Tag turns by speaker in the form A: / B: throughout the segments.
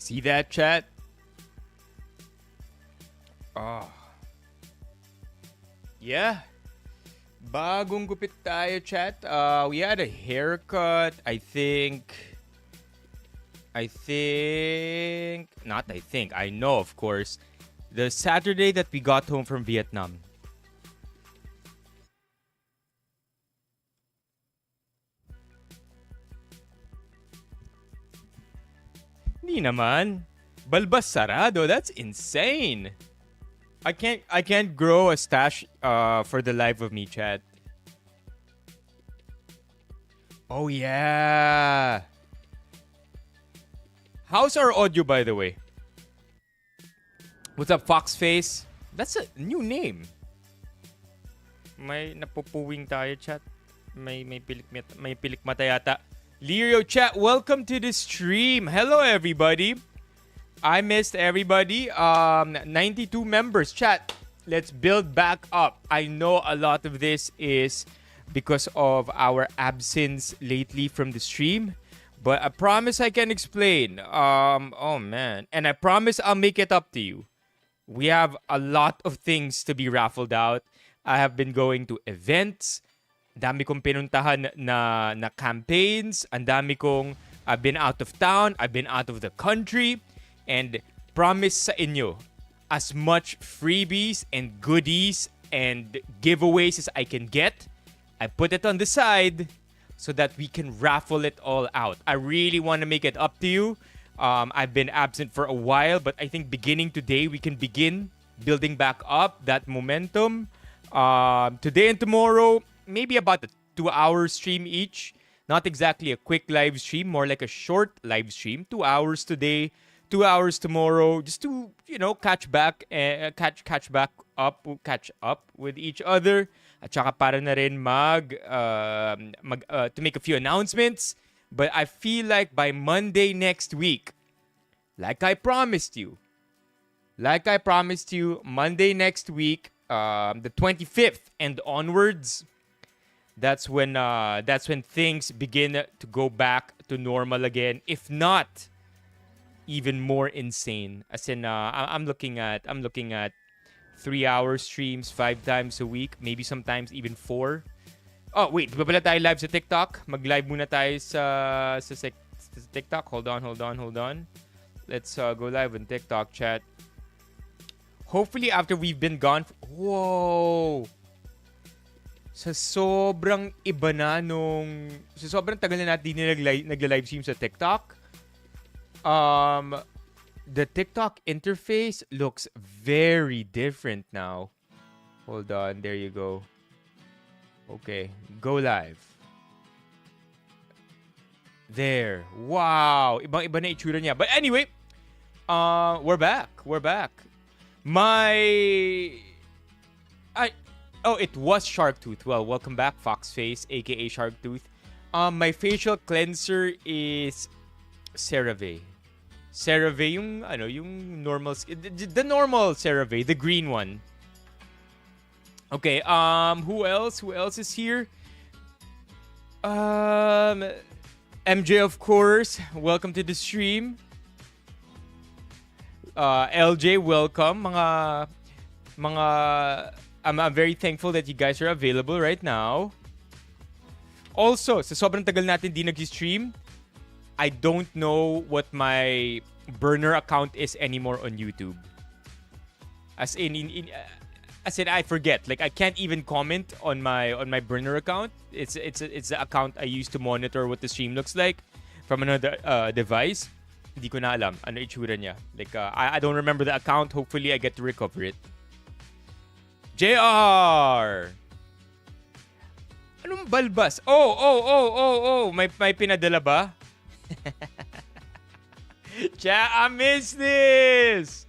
A: See that, chat? Oh. Yeah. Bagong gupit tayo, chat. We had a haircut. I know, of course. The Saturday that we got home from Vietnam. Hindi naman. Balbas sarado. That's insane. I can't grow a stash for the life of me, chat. Oh yeah. How's our audio, by the way? What's up, Foxface? That's a new name. May napupuwing tayo, chat. May pilik mata yata. Lirio chat, welcome to the stream. Hello, everybody. I missed everybody. 92 members, chat. Let's build back up. I know a lot of this is because of our absence lately from the stream, but I promise I can explain. Oh man, and I promise I'll make it up to you. We have a lot of things to be raffled out. I have been going to events. Dami kong pinuntahan na campaigns. Ang dami kong I've been out of town. I've been out of the country. And promise sa inyo, as much freebies and goodies and giveaways as I can get, I put it on the side so that we can raffle it all out. I really want to make it up to you. I've been absent for a while, but I think beginning today, we can begin building back up that momentum. Today and tomorrow, maybe about a 2-hour stream each. Not exactly a quick live stream, more like a short live stream. 2 hours today, 2 hours tomorrow, just to, catch up with each other. At saka para na rin to make a few announcements. But I feel like by Monday next week, like I promised you, Monday next week, the 25th and onwards, that's when things begin to go back to normal again. If not, even more insane. As in, I'm looking at 3-hour streams 5 times a week, maybe sometimes even 4. Oh, wait. Di ba pala tayo live sa TikTok? Mag-live muna tayo sa TikTok. Hold on. Let's go live on TikTok, chat. Hopefully, after we've been gone... Whoa! Sa sobrang iba na nung... Sa sobrang tagal na natin nag-live stream sa TikTok, the TikTok interface looks very different now. Hold on. There you go. Okay, go live. There. Wow. Ibang-iba na itsura niya. But anyway, we're back. It was Sharktooth. Well, welcome back, Foxface, aka Sharktooth. My facial cleanser is CeraVe. CeraVe, yung normal, the normal CeraVe, the green one. Okay, who else is here? MJ, of course. Welcome to the stream. LJ, welcome. I'm very thankful that you guys are available right now. Also, sa sobrang tagal natin di nag-stream, I don't know what my burner account is anymore on YouTube. As in I forget. Like, I can't even comment on my burner account. It's the account I use to monitor what the stream looks like from another device. Hindi ko na alam ano itsura niya. Like, I don't remember the account. Hopefully, I get to recover it. JR! Anong balbas? Oh! May pinadala ba? Chat, I miss this!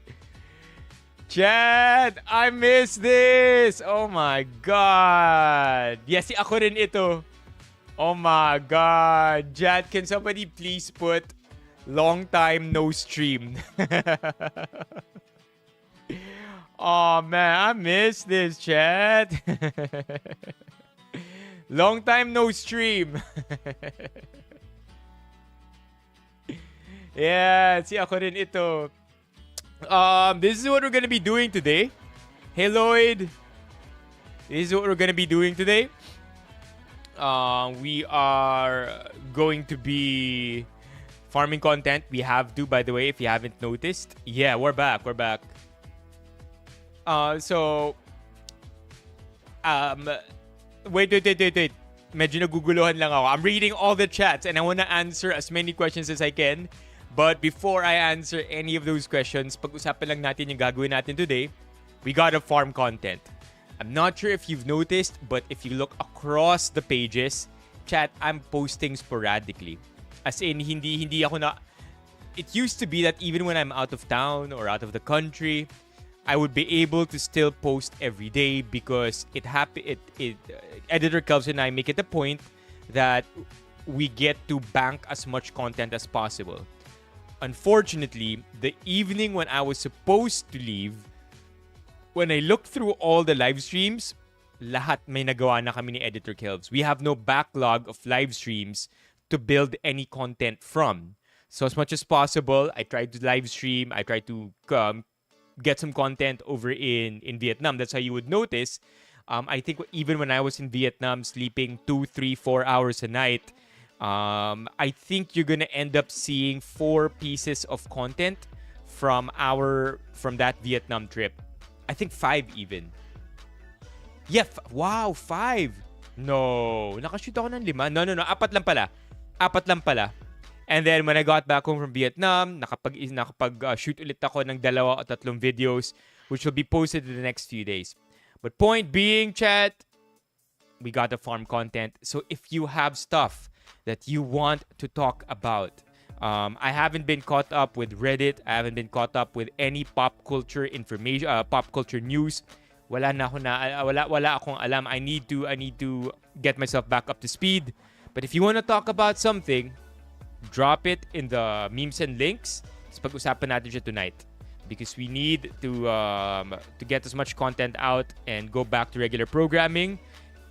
A: Chat, I miss this! Oh my God! Yes, ako rin ito. Oh my God! Chat, can somebody please put long time no stream? Oh man, I miss this, chat. Long time no stream. Yeah, si ako rin ito. This is what we're gonna be doing today. Hey Lloyd. This is what we're gonna be doing today. We are going to be farming content. We have to, by the way, if you haven't noticed. Yeah, we're back. We're back. So, wait. Medyo naguguluhan lang ako. I'm reading all the chats and I want to answer as many questions as I can. But before I answer any of those questions, pag-usapan lang natin yung gagawin natin today. We gotta farm content. I'm not sure if you've noticed, but if you look across the pages, chat, I'm posting sporadically. As in, hindi ako na... It used to be that even when I'm out of town or out of the country, I would be able to still post every day because Editor Kelvs and I make it a point that we get to bank as much content as possible. Unfortunately, the evening when I was supposed to leave, when I looked through all the live streams, lahat may nagawa na kami ni Editor Kelvs. We have no backlog of live streams to build any content from. So as much as possible, I tried to live stream. I tried to get some content over in Vietnam. That's how you would notice. I think even when I was in Vietnam, sleeping 2, 3, 4 hours a night, I think you're gonna end up seeing 4 pieces of content from that Vietnam trip. I think 5 even. Yeah, wow, 5. No, nakashoot ako ng 5. No, 4 lang pala. 4 lang pala. And then when I got back home from Vietnam, nakapag-shoot ulit ako ng 2 o 3 videos which will be posted in the next few days. But point being, chat, we got to farm content. So if you have stuff that you want to talk about, I haven't been caught up with Reddit. I haven't been caught up with any pop culture information, pop culture news. Wala akong alam. I need to get myself back up to speed. But if you want to talk about something, drop it in the memes and links. Tapos pag-usapan natin siya tonight. Because we need to get as much content out and go back to regular programming.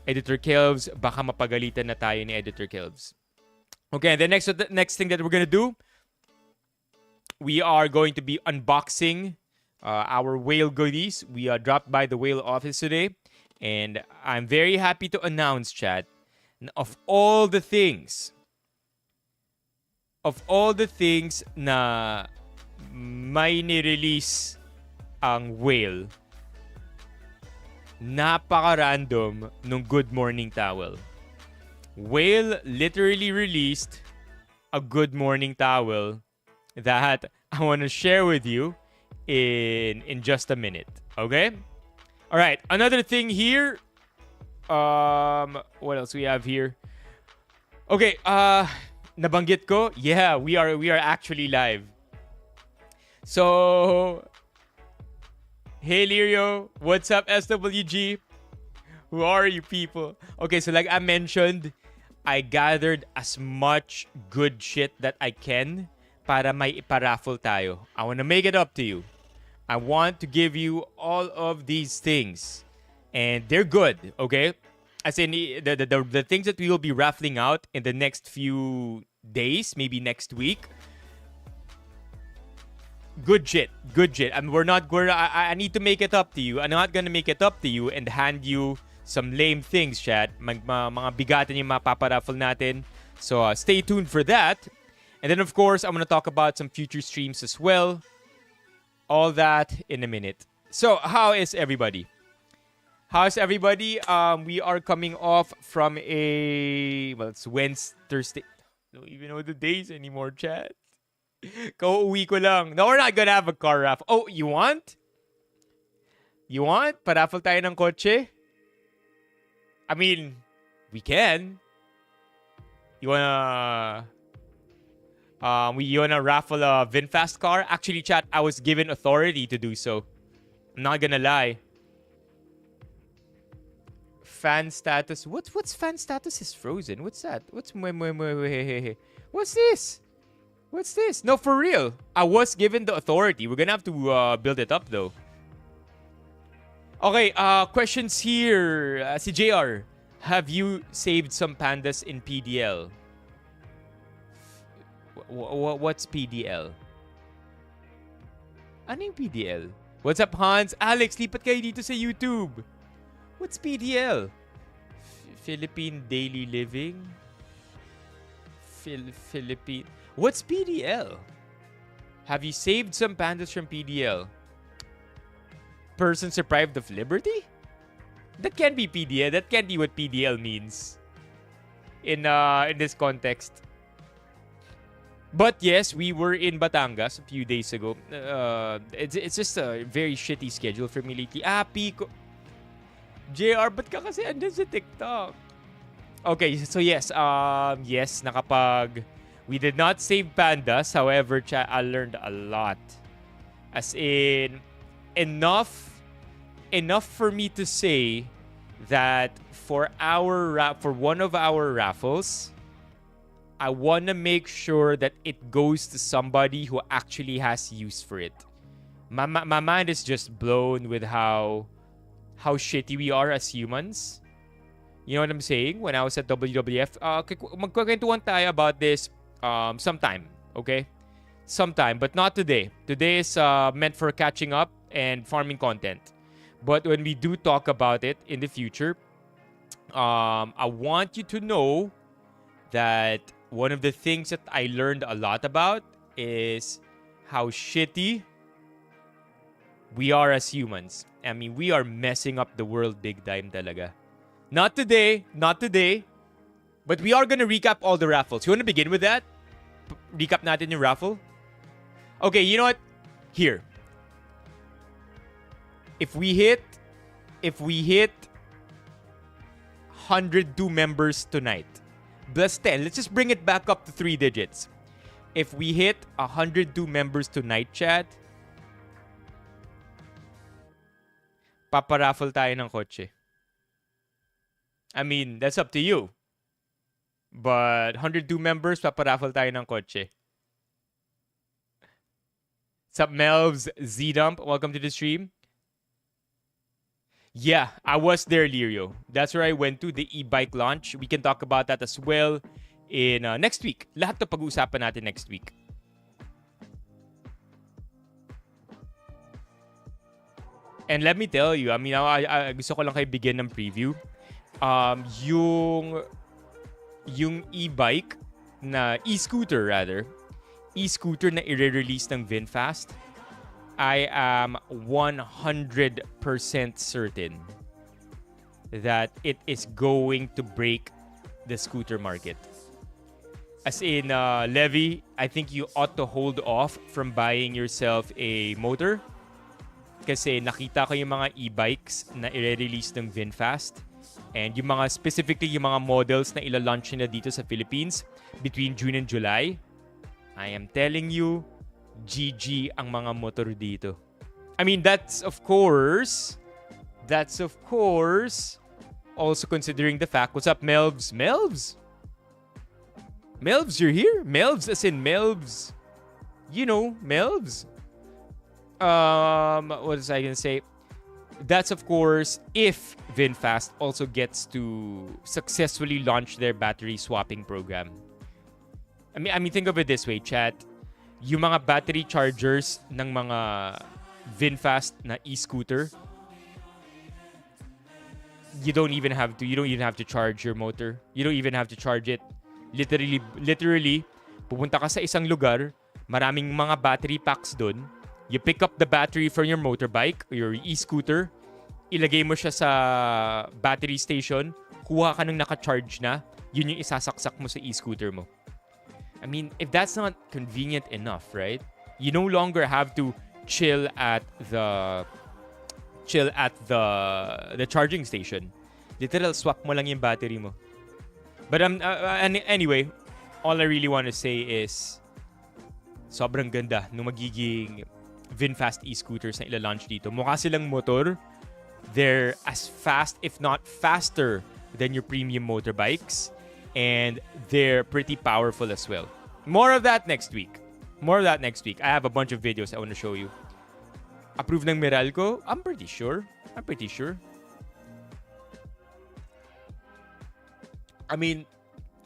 A: Editor Kelvs, baka mapagalitan na tayo ni Editor Kelvs. Okay, and the next thing that we're gonna do, we are going to be unboxing our Wheyl goodies. We are dropped by the Wheyl office today. And I'm very happy to announce, chat, of all the things na may ni-release ang Wheyl, napaka-random nung Good Morning Towel. Wheyl literally released a Good Morning Towel that I want to share with you in just a minute. Okay? All right. Another thing here. What else we have here? Okay. Nabanggit ko? Yeah, we are actually live. So, hey Lirio, what's up SWG? Who are you people? Okay, so like I mentioned, I gathered as much good shit that I can para may iparaffle tayo. I want to make it up to you. I want to give you all of these things. And they're good, okay? As in, the things that we will be raffling out in the next few days, maybe next week. Good shit. I mean, I need to make it up to you. I'm not gonna make it up to you and hand you some lame things, chat. Mga bigatan yung mapaparaffle natin. So stay tuned for that. And then, of course, I'm gonna talk about some future streams as well. All that in a minute. So, how is everybody? How's everybody? We are coming off from it's Wednesday, Thursday. I don't even know the days anymore, chat. Kauuwi ko lang. No, we're not gonna have a car raffle. Oh, you want? You want? Paraffle tayo ng kotse? I mean, we can. You wanna raffle a VinFast car? Actually, chat, I was given authority to do so. I'm not gonna lie. Fan status. What's fan status is frozen? What's that? What's this? What's this? No, for real. I was given the authority. We're gonna have to build it up though. Okay, questions here. Si JR, have you saved some pandas in PDL? What's PDL? Ano yung PDL? What's up, Hans? Alex, lipat kayo dito sa YouTube. What's PDL? Philippine Daily Living? Philippine... What's PDL? Have you saved some pandas from PDL? Persons deprived of liberty? That can't be PDL. That can't be what PDL means in this context. But yes, we were in Batangas a few days ago. It's just a very shitty schedule for me lately. Pico. JR, ba't ka kasi andun sa TikTok? Okay, so yes. Yes, we did not save pandas. However, I learned a lot. As in, enough for me to say that for one of our raffles, I want to make sure that it goes to somebody who actually has use for it. My mind is just blown with how shitty we are as humans. You know what I'm saying? When I was at WWF, magkukwentuhan tayo about this sometime, okay? Sometime, but not today. Today is meant for catching up and farming content. But when we do talk about it in the future, I want you to know that one of the things that I learned a lot about is how shitty we are as humans. I mean, we are messing up the world big time talaga. Not today, but we are gonna recap all the raffles. You wanna begin with that? Recap natin yung raffle? Okay, you know what? Here. If we hit 102 members tonight, plus 10, let's just bring it back up to 3 digits. If we hit 102 members tonight, chat, paparaffle tayo ng kotse. I mean, that's up to you. But 102 members, paparaffle tayo ng kotse. What's up, Melvs? Z-Dump, welcome to the stream. Yeah, I was there, Lirio. That's where I went to, the e-bike launch. We can talk about that as well in next week. Lahat to pag-uusapan natin next week. And let me tell you, I mean, I gusto ko lang kayo bigyan ng preview. Yung e-bike na e-scooter na i-release ng VinFast, I am 100% certain that it is going to break the scooter market. As in, Levy, I think you ought to hold off from buying yourself a motor. Kasi nakita ko yung mga e-bikes na i-release ng VinFast. And yung mga, specifically yung mga models na ila-launch nila dito sa Philippines between June and July. I am telling you, GG ang mga motor dito. I mean, that's of course also considering the fact, what's up, Melvs? Melvs, you're here? Melvs as in Melvs. You know, Melvs. What was I gonna say? That's of course if VinFast also gets to successfully launch their battery swapping program. I mean, think of it this way, chat. Yung mga battery chargers ng mga VinFast na e-scooter, you don't even have to charge your motor. You don't even have to charge it. Literally, pupunta ka sa isang lugar, maraming mga battery packs doon. You pick up the battery from your motorbike or your e-scooter, ilagay mo siya sa battery station, kuha ka ng naka-charge na, yun yung isasaksak mo sa e-scooter mo. I mean, if that's not convenient enough, right? You no longer have to chill at the charging station. Literal swap mo lang yung battery mo. But anyway, all I really want to say is sobrang ganda nung magiging VinFast e-scooters na ila-launch dito. Mukha silang motor. They're as fast, if not faster, than your premium motorbikes. And they're pretty powerful as well. More of that next week. I have a bunch of videos I want to show you. Approve ng Meralco? I'm pretty sure. I mean,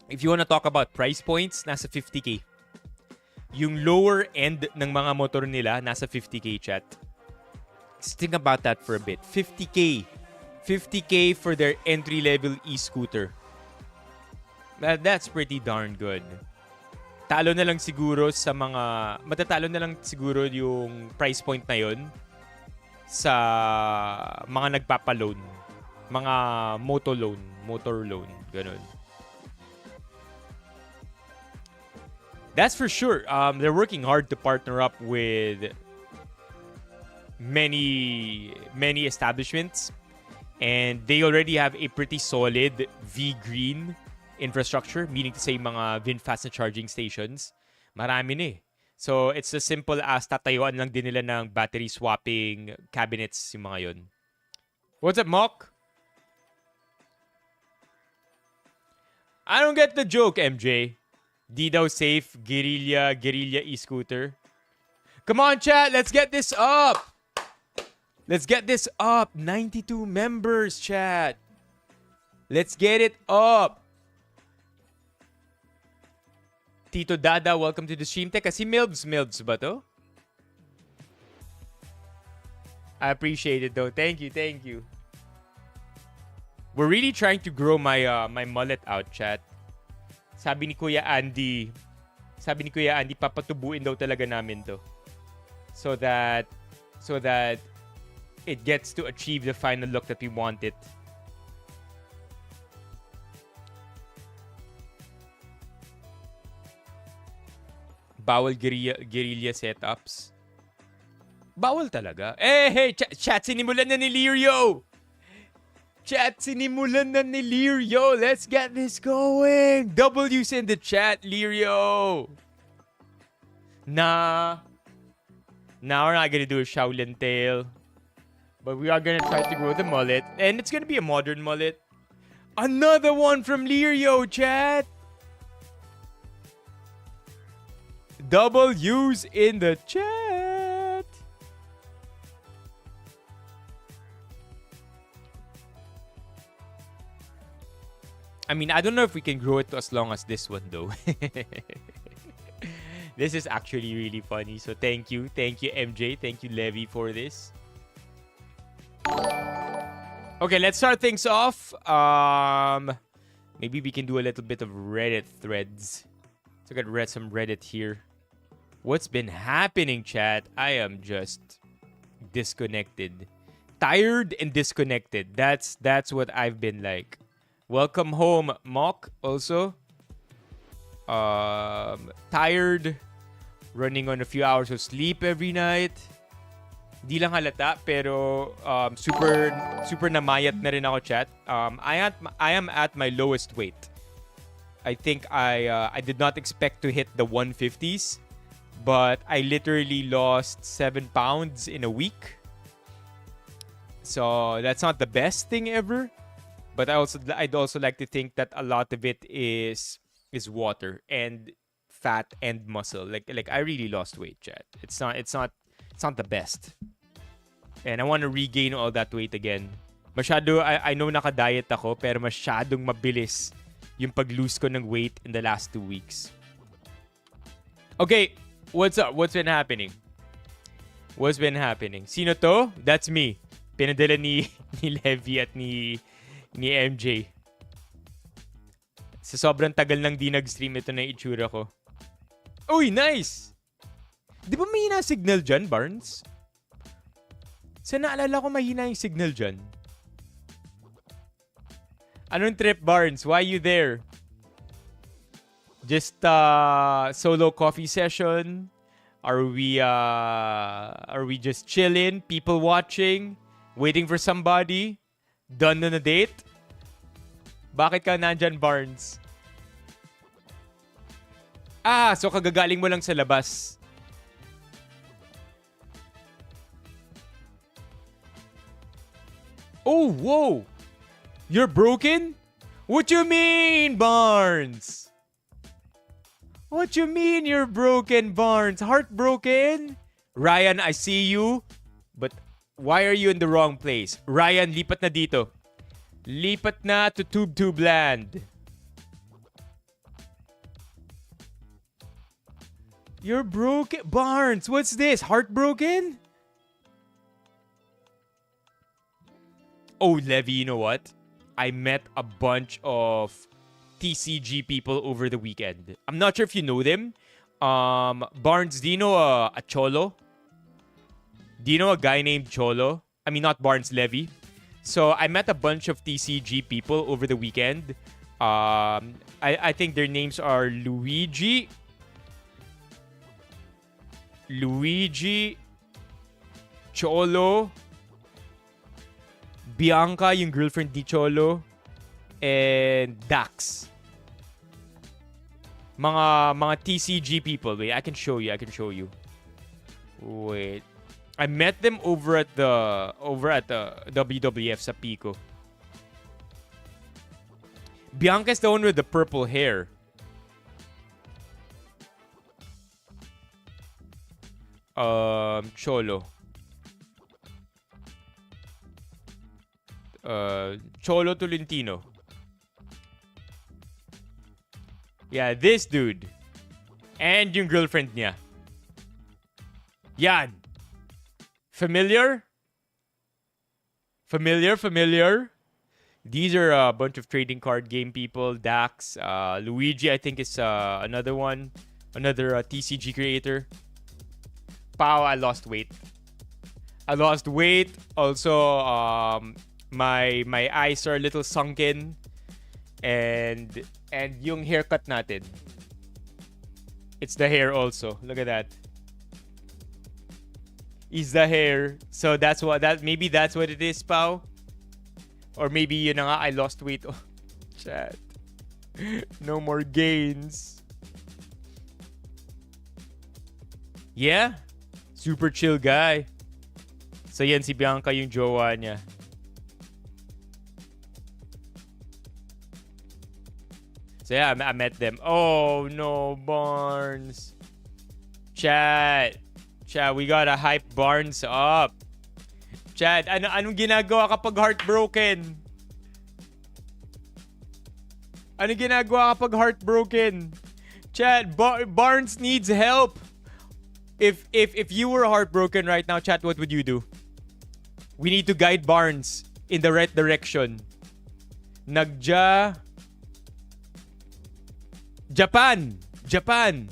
A: if you want to talk about price points, nasa 50K. yung lower end ng mga motor nila nasa 50k chat. Just think about that for a bit. 50k. 50k for their entry-level e-scooter. That's pretty darn good. Talo na lang siguro sa mga... Matatalo na lang siguro yung price point na yun sa mga nagpapaloan. Mga motor loan. Ganun. That's for sure. They're working hard to partner up with many establishments. And they already have a pretty solid V-Green infrastructure, meaning to say mga VinFast na charging stations. Marami na eh. So, it's as simple as tatayuan lang din nila ng battery swapping cabinets yung mga yun. What's up, Mock? I don't get the joke, MJ. Di daw safe, guerrilla e-scooter. Come on, chat, let's get this up! Let's get this up. 92 members, chat. Let's get it up. Tito Dada, welcome to the stream. Teka, si Milbs ba to? I appreciate it though. Thank you. We're really trying to grow my my mullet out, chat. Sabi ni Kuya Andy, papatubuin daw talaga namin to. So that it gets to achieve the final look that we want it. Bawal guerrilla setups. Bawal talaga. Hey, chat, sinimulan na ni Lirio! Let's get this going! W's in the chat, Lirio! Nah, we're not gonna do a Shaolin tail. But we are gonna try to grow the mullet. And it's gonna be a modern mullet. Another one from Lirio, chat! W's in the chat! I mean, I don't know if we can grow it to as long as this one, though. This is actually really funny. So thank you, MJ. Thank you, Levy, for this. Okay, let's start things off. Maybe we can do a little bit of Reddit threads. So I got some Reddit here. What's been happening, chat? I am just disconnected. Tired and disconnected. That's what I've been like. Welcome home, Mock, also. Tired. Running on a few hours of sleep every night. Di lang halata, pero super namayat na rin ako, chat. I am at my lowest weight. I think I did not expect to hit the 150s, but I literally lost 7 pounds in a week. So that's not the best thing ever. But I'd also like to think that a lot of it is water and fat and muscle. Like I really lost weight, chat. It's not the best. And I want to regain all that weight again. I know naka-diet ako, pero masyadong mabilis yung pag-lose ko ng weight in the last 2 weeks. Okay, what's up? What's been happening? Sino to? That's me. Pinadala ni Levi at ni MJ. Sa sobrang tagal nang di nag-stream, ito na yung itsura ko. Uy, nice! Di ba mahina signal dyan, Barnes? Sa naalala ko mahina yung signal dyan. Anong trip, Barnes? Why you there? Just solo coffee session? Are we just chilling, people watching, waiting for somebody? Done on a date? Bakit ka nandyan, Barnes? So kagagaling mo lang sa labas. Oh, whoa! You're broken? What you mean, Barnes? What you mean you're broken, Barnes? Heartbroken? Ryan, I see you. But why are you in the wrong place? Ryan, lipat na dito. Lipat na to Tube Land. You're broken. Barnes, what's this? Heartbroken? Oh, Levy, you know what? I met a bunch of TCG people over the weekend. I'm not sure if you know them. Barnes, do you know a Cholo? Do you know a guy named Cholo? I mean, not Barnes, Levy. So I met a bunch of TCG people over the weekend. I think their names are Luigi, Cholo, Bianca, yung girlfriend ni Cholo, and Dax. Mga TCG people. Wait, I can show you. Wait. I met them over at the WWF sa Pico. Bianca's the one with the purple hair. Cholo. Cholo Tolentino. Yeah, this dude. And yung girlfriend niya. Yan. Familiar? These are a bunch of trading card game people. Dax, Luigi, I think is another one. Another TCG creator. Pow, I lost weight. Also, my eyes are a little sunken. And yung haircut natin. It's the hair also. Look at that. Is the hair. So maybe that's what it is, Pao. Or maybe yun na nga, I lost weight. Oh, chat. No more gains. Yeah. Super chill guy. So yan si Bianca yung jowa niya. So yeah, I met them. Oh no, Barnes. Chat, we gotta hype Barnes up. Chat, anong ginagawa kapag heartbroken? Anong ginagawa kapag heartbroken? Chat, Barnes needs help. If you were heartbroken right now, chat, what would you do? We need to guide Barnes in the right direction. Japan. Japan.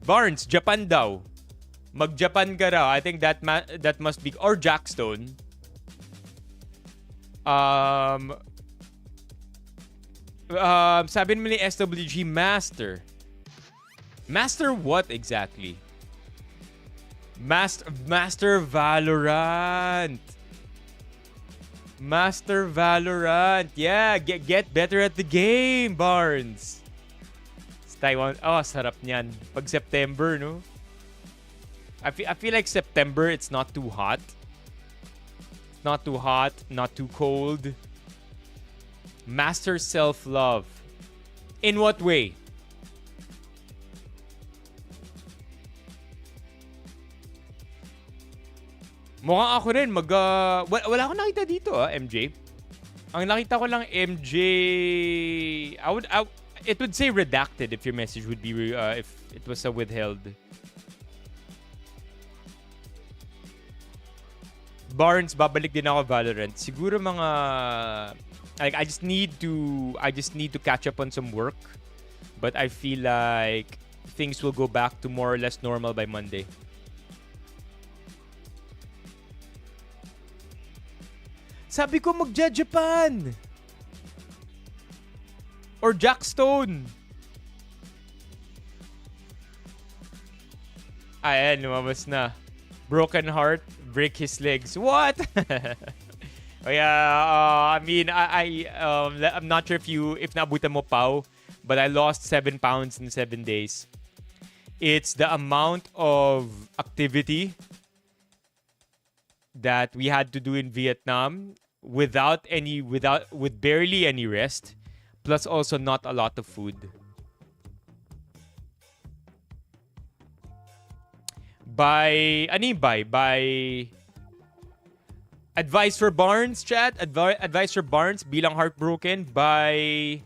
A: Barnes, Japan daw. Mag-Japan ka raw. I think that must be, or Jackstone. Sabi naman ni SWG Master. Master what exactly? Master Valorant. Master Valorant. Yeah, get better at the game, Barnes. Taiwan. Oh, sarap niyan. Pag September, no? I feel like September, it's not too hot. Not too hot, not too cold. Master self-love. In what way? Mukhang ako rin wala akong nakita dito, MJ. Ang nakita ko lang MJ, it would say redacted if your message would be if it was withheld. Barnes, babalik din ako Valorant. Siguro mga like I just need to catch up on some work. But I feel like things will go back to more or less normal by Monday. Sabi ko magja-Japan. Or Jackstone. Ayan, lumabas na. Broken heart, break his legs. What? Oh yeah, I mean, I'm not sure if nabutan mo, Pao, but I lost 7 pounds in 7 days. It's the amount of activity that we had to do in Vietnam with barely any rest, plus also not a lot of food. By advice for Barnes, chat. Advice for Barnes bilang heartbroken by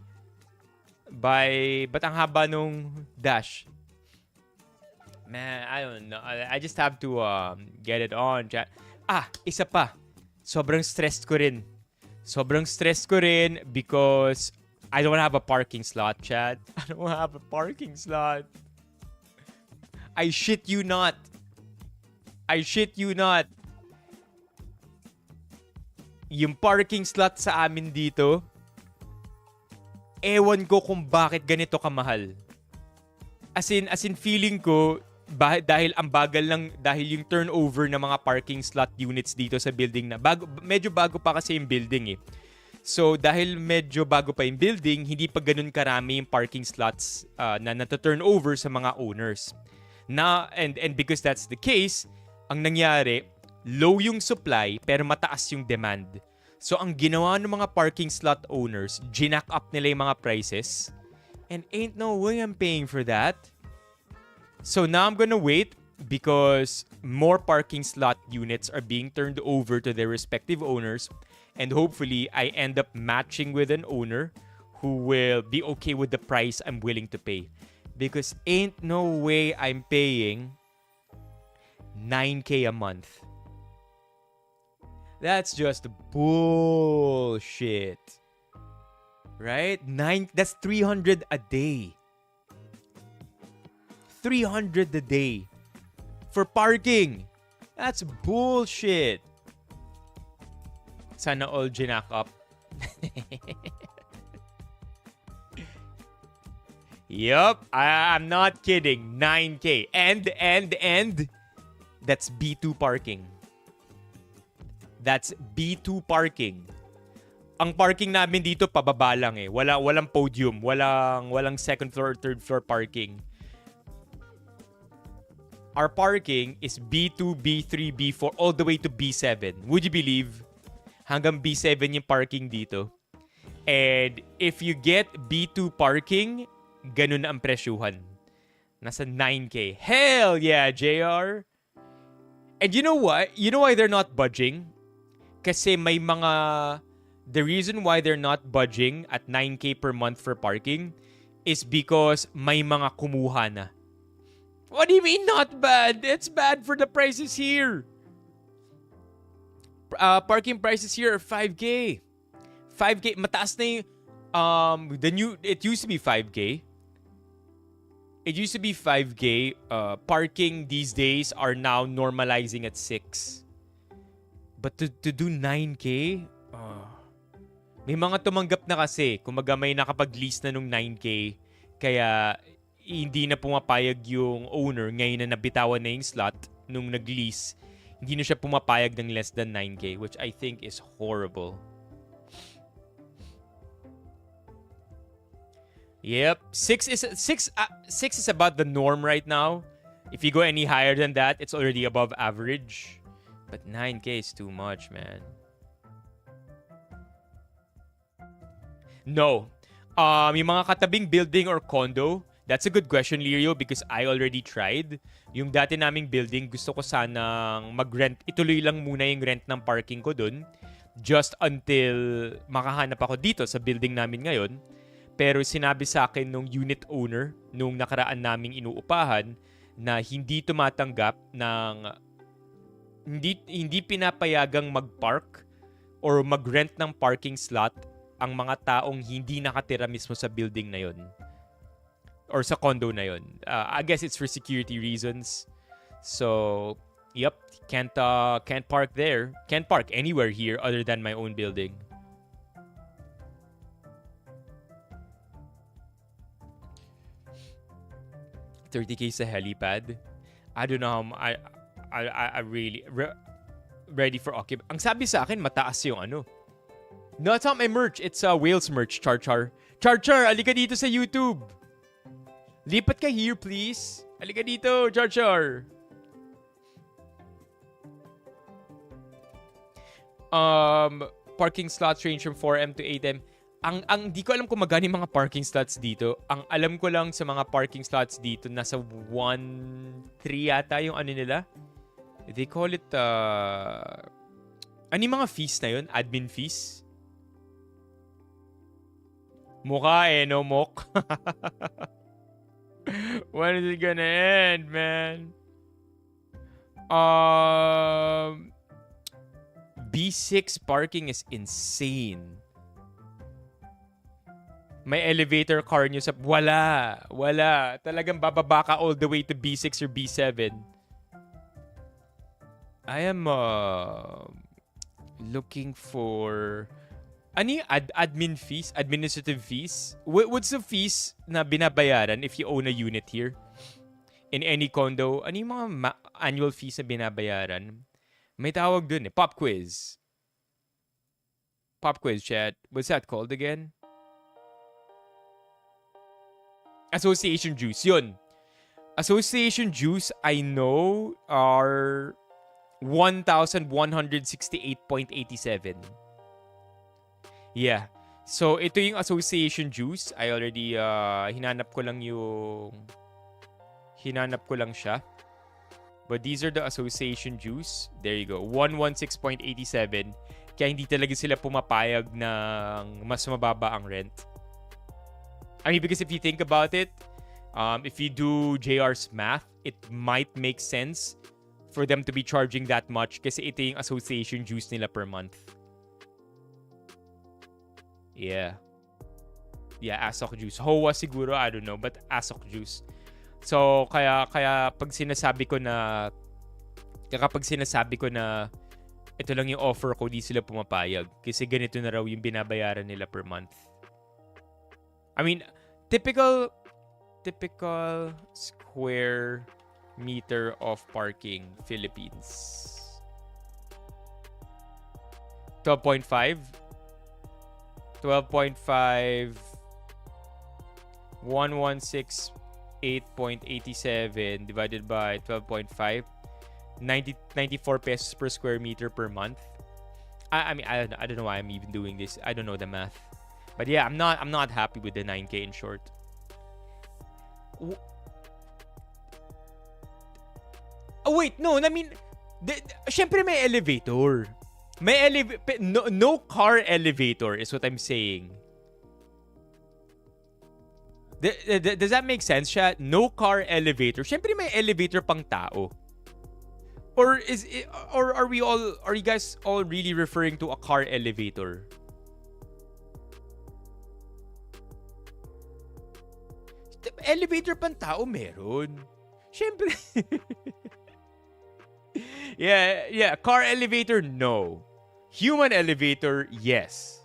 A: Ba't ang haba nung dash? Man, I don't know. I just have to get it on, chat. Isa pa. Sobrang stressed ko rin. Because I don't have a parking slot, chat. I don't have a parking slot. I shit you not. Yung parking slot sa amin dito, ewan ko kung bakit ganito kamahal. As in feeling ko, dahil ang bagal lang, dahil yung turnover ng mga parking slot units dito sa building na, medyo bago pa kasi yung building eh. So, dahil medyo bago pa yung building, hindi pa ganun karami yung parking slots na nata-turnover sa mga owners. And because that's the case, ang nangyari, low yung supply pero mataas yung demand. So, ang ginawa ng mga parking slot owners, ginack up nila yung mga prices. And ain't no way I'm paying for that. So, now I'm gonna wait because more parking slot units are being turned over to their respective owners. And hopefully, I end up matching with an owner who will be okay with the price I'm willing to pay. Because ain't no way I'm paying 9K a month. That's just bullshit. Right? That's 300 a day. 300 a day. For parking. That's bullshit. Sana all ginack up. Yup, I'm not kidding. 9K. And that's B2 parking. That's B2 parking. Ang parking namin dito pababa lang eh. Walang podium, walang second floor or third floor parking. Our parking is B2, B3, B4 all the way to B7. Would you believe? Hanggang B7 yung parking dito. And if you get B2 parking, ganun na ang presyuhan. Nasa 9K. Hell yeah, JR! And you know what? You know why they're not budging? Kasi may mga... The reason why they're not budging at 9K per month for parking is because may mga kumuha na. What do you mean not bad? It's bad for the prices here. Parking prices here are 5K. 5K. Mataas na yung... It used to be 5K. It used to be 5K. Parking these days are now normalizing at 6. But to do 9K? May mga tumanggap na kasi. Kumaga may nakapag-lease na nung 9K. Kaya hindi na pumapayag yung owner ngayon na nabitawan na yung slot nung nag-lease. Hindi na siya pumapayag ng less than 9K, which I think is horrible. Yep, 6 is about the norm right now. If you go any higher than that, it's already above average. But 9K is too much, man. No. Yung mga katabing building or condo, that's a good question, Lirio, because I already tried. Yung dati naming building, gusto ko sanang mag-rent. Ituloy lang muna yung rent ng parking ko dun just until makahanap ako dito sa building namin ngayon. Pero sinabi sa akin nung unit owner, nung nakaraan naming inuupahan, na hindi tumatanggap ng... Hindi pinapayagang mag-park or mag-rent ng parking slot ang mga taong hindi nakatira mismo sa building na yon or sa condo na yon. I guess it's for security reasons. So, yep, can't park there. Can't park anywhere here other than my own building. $30K sa helipad. I don't know how I really ready for occupation. Ang sabi sa akin mataas yung ano. No, it's not my merch. It's Whale's merch, Char. Char, alika dito sa YouTube. Lipat ka here, please. Alika dito, Char. Parking slots range from 4M to 8M. Ang di ko alam kung magkano yung mga parking slots dito. Ang alam ko lang sa mga parking slots dito, nasa 1.3 yata yung ano nila. They call it, ano yung mga fees na yun? Admin fees? Mukha eh, no mok. When is it gonna end, man? B6 parking is insane. May elevator car nyo sa... Wala. Talagang bababa ka all the way to B6 or B7. I am looking for... Ano yung admin fees? Administrative fees? What's the fees na binabayaran if you own a unit here? In any condo? Ano yung mga annual fees na binabayaran? May tawag dun eh. Pop quiz. Pop quiz, chat. What's that called again? Association dues. Yun. Association dues, I know, are 1,168.87. Yeah. So, ito yung association dues. I already, hinanap ko lang siya. But these are the association dues. There you go. 116.87. Kaya hindi talaga sila pumapayag ng mas mababa ang rent. I mean, because if you think about it, if you do JR's math, it might make sense for them to be charging that much kasi ito yung association dues nila per month. Yeah. Yeah, ASOC dues. HOA siguro, I don't know, but ASOC dues. So, kaya kapag sinasabi ko na ito lang yung offer ko, di sila pumapayag. Kasi ganito na raw yung binabayaran nila per month. I mean, typical square meter of parking, Philippines. 12.5. 116.87 divided by 12.5. 94 pesos per square meter per month. I mean, I don't know why I'm even doing this. I don't know the math. But yeah, I'm not happy with the 9K in short. Oh wait, no, I mean, syempre may elevator. No car elevator is what I'm saying. Does that make sense, chat? No car elevator. Syempre may elevator pang tao. Or are you guys all really referring to a car elevator? Elevator pang tao meron. Syempre. Yeah. Car elevator, no. Human elevator, yes.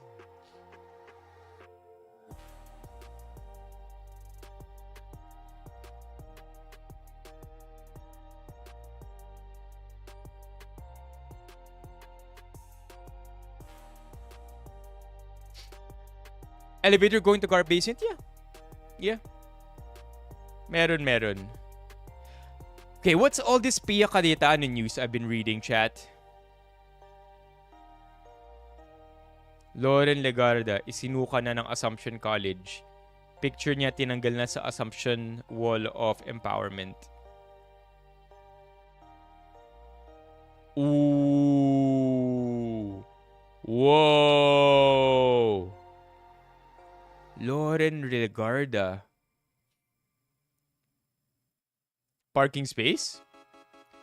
A: Elevator going to car basement? Yeah. Meron. Okay, what's all this Pia Cayetano news I've been reading, chat? Lauren Legarda, isinuka na ng Assumption College. Picture niya tinanggal na sa Assumption Wall of Empowerment. Ooh. Whoa. Lauren Legarda. Parking space?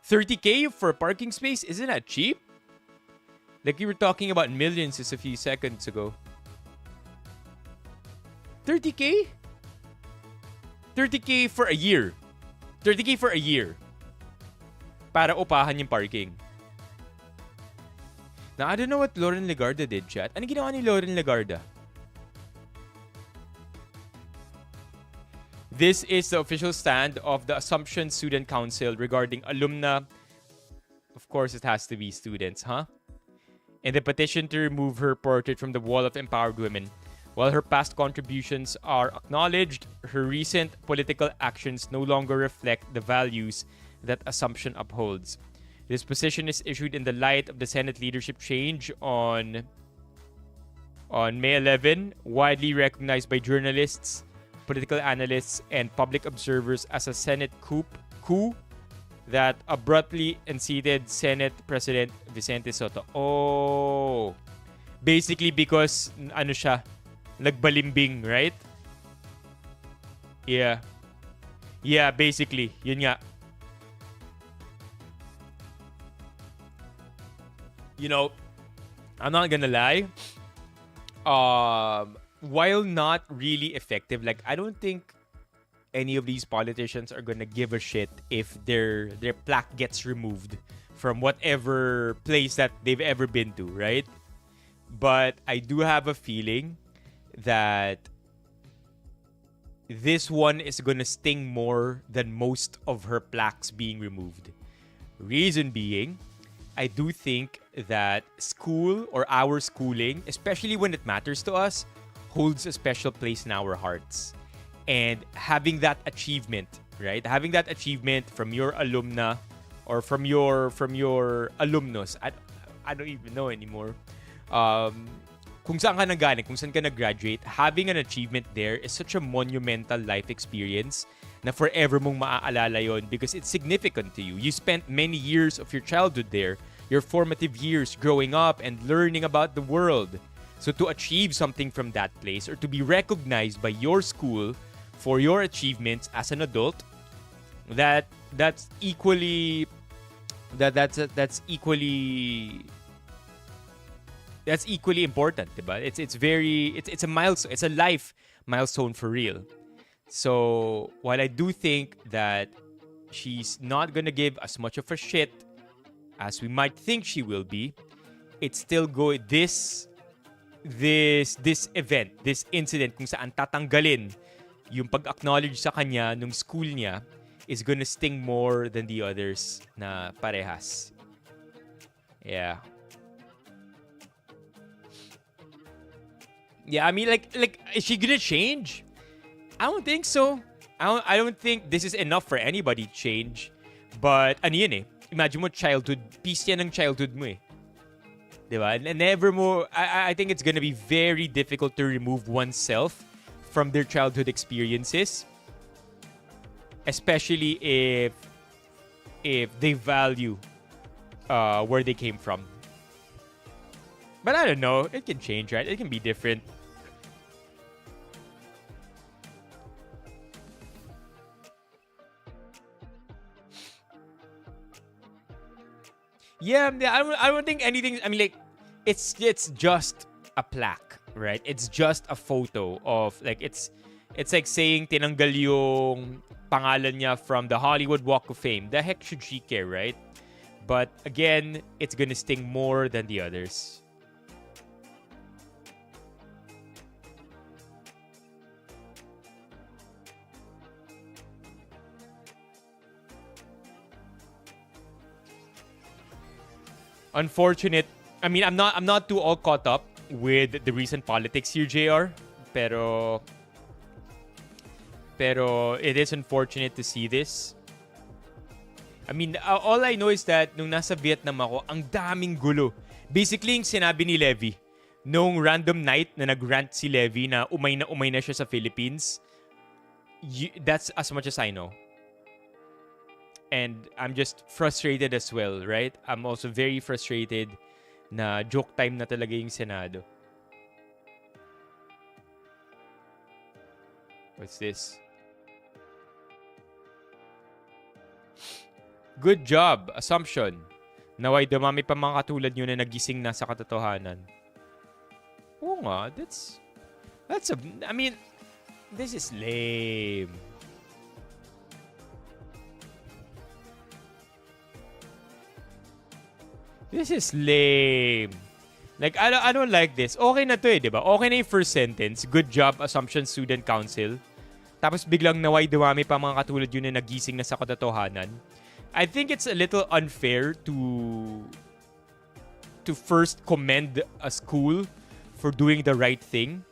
A: 30K for parking space? Isn't that cheap? Like you were talking about millions just a few seconds ago. 30K? 30K for a year. 30K for a year. Para upahan yung parking. Now, I don't know what Lauren Legarda did, chat. Ano ginawa ni Lauren Legarda? This is the official stand of the Assumption Student Council regarding alumna. Of course, it has to be students, huh? In the petition to remove her portrait from the wall of empowered women. While her past contributions are acknowledged, her recent political actions no longer reflect the values that Assumption upholds. This position is issued in the light of the Senate leadership change on May 11, widely recognized by journalists, political analysts, and public observers as a Senate coup that abruptly unseated Senate President Vicente Soto. Oh, basically because ano siya, Nagbalimbing, right? Yeah. Yeah, basically. Yun nga. You know, I'm not gonna lie. While not really effective, like I don't think any of these politicians are gonna give a shit if their plaque gets removed from whatever place that they've ever been to, right? But I do have a feeling that this one is gonna sting more than most of her plaques being removed. Reason being, I do think that school or our schooling, especially when it matters to us, holds a special place in our hearts. And having that achievement, right? Having that achievement from your alumna or from your alumnus, I don't even know anymore. Kung saan ka nagaling, kung saan ka nag-graduate, having an achievement there is such a monumental life experience na forever mong maaalala yon because it's significant to you. You spent many years of your childhood there, your formative years growing up and learning about the world. So to achieve something from that place or to be recognized by your school for your achievements as an adult, that's equally important, diba? It's a milestone, it's a life milestone for real. So while I do think that she's not gonna give as much of a shit as we might think she will be, it's still this event, this incident kung saan tatanggalin yung pag-acknowledge sa kanya nung school niya is gonna sting more than the others na parehas. Yeah. Yeah, I mean, like, is she gonna change? I don't think so. I don't think this is enough for anybody to change. But, ano yun eh, imagine mo childhood, piece yan ng childhood mo eh. Diba? And never more, I think it's gonna be very difficult to remove oneself from their childhood experiences. Especially if they value where they came from. But I don't know, it can change, right? It can be different. Yeah, I don't think anything. I mean, like, it's just a plaque, right? It's just a photo of like it's like saying tinanggal yung pangalan niya from the Hollywood Walk of Fame. The heck should she care, right? But again, it's gonna sting more than the others. Unfortunate. I mean, I'm not too all caught up with the recent politics here, JR. Pero it is unfortunate to see this. I mean, all I know is that nung nasa Vietnam ako, ang daming gulo. Basically, yung sinabi ni Levy, nung random night na nag-rant si Levy na umay na siya sa Philippines, that's as much as I know. And I'm just frustrated as well, right? I'm also very frustrated na joke time na talaga yung Senado. What's this? Good job, assumption. Naway dumami pa mga katulad nyo na nagising na sa katotohanan. Oo nga, I mean, this is lame. This is lame. Like, I don't like this. Okay na to eh, di ba? Okay na yung first sentence. Good job, Assumption Student Council. Tapos biglang naway dumami pa mga katulad yun na nagising na sa katotohanan. I think it's a little unfair to first commend a school for doing the right thing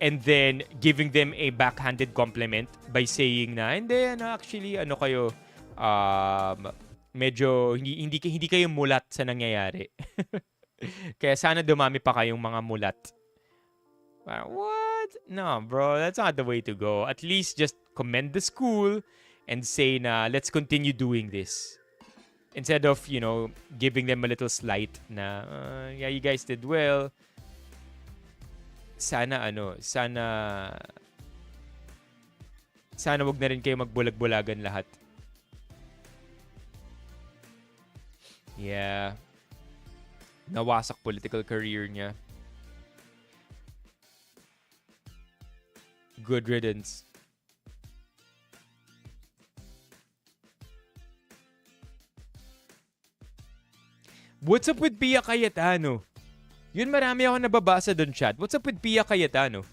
A: and then giving them a backhanded compliment by saying na, hindi, actually, ano kayo, medyo hindi kayo mulat sa nangyayari. Kaya sana dumami pa kayong mga mulat. What? No, bro, that's not the way to go. At least just commend the school and say na let's continue doing this. Instead of, giving them a little slight na yeah, you guys did well. sana wag na rin kayo magbulag-bulagan lahat. Yeah. Nawasak political career niya. Good riddance. What's up with Pia Cayetano? Yun, marami ako nababasa dun, chat. What's up with Pia Cayetano?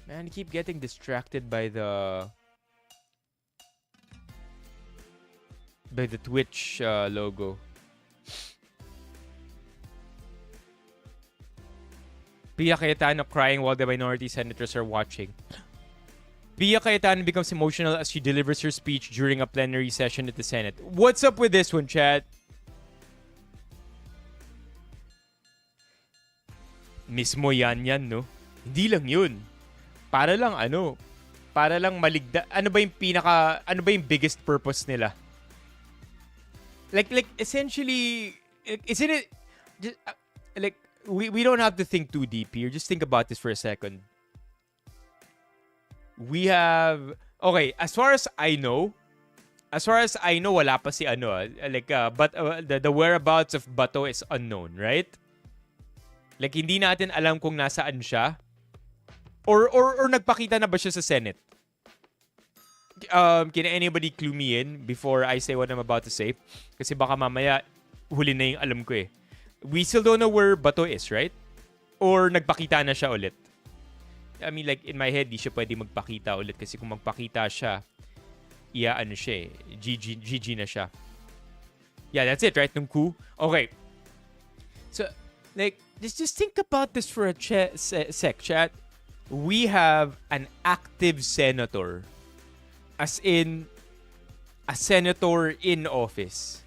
A: Man, I keep getting distracted by the Twitch logo. Pia Cayetano crying while the minority senators are watching. Pia Cayetano becomes emotional as she delivers her speech during a plenary session at the Senate. What's up with this one, chat? Mismo yan, no? Hindi lang yun. Para lang maligda. Ano ba yung biggest purpose nila? Like essentially, isn't it just, like we don't have to think too deep here. Just think about this for a second. We have, okay, as far as I know, wala pa si but the whereabouts of Bato is unknown, right? Like hindi natin alam kung nasaan siya. Or nagpakita na ba siya sa Senate? Can anybody clue me in before I say what I'm about to say? Kasi baka mamaya huli na yung alam ko eh. We still don't know where Bato is, right? Or nagpakita na siya ulit? I mean, like, in my head, di siya pwede magpakita ulit kasi kung magpakita siya, siya eh. GG na siya. Yeah, that's it, right? Nung coup? Okay. So, like, just think about this for a sec, chat. We have an active senator. As in, a senator in office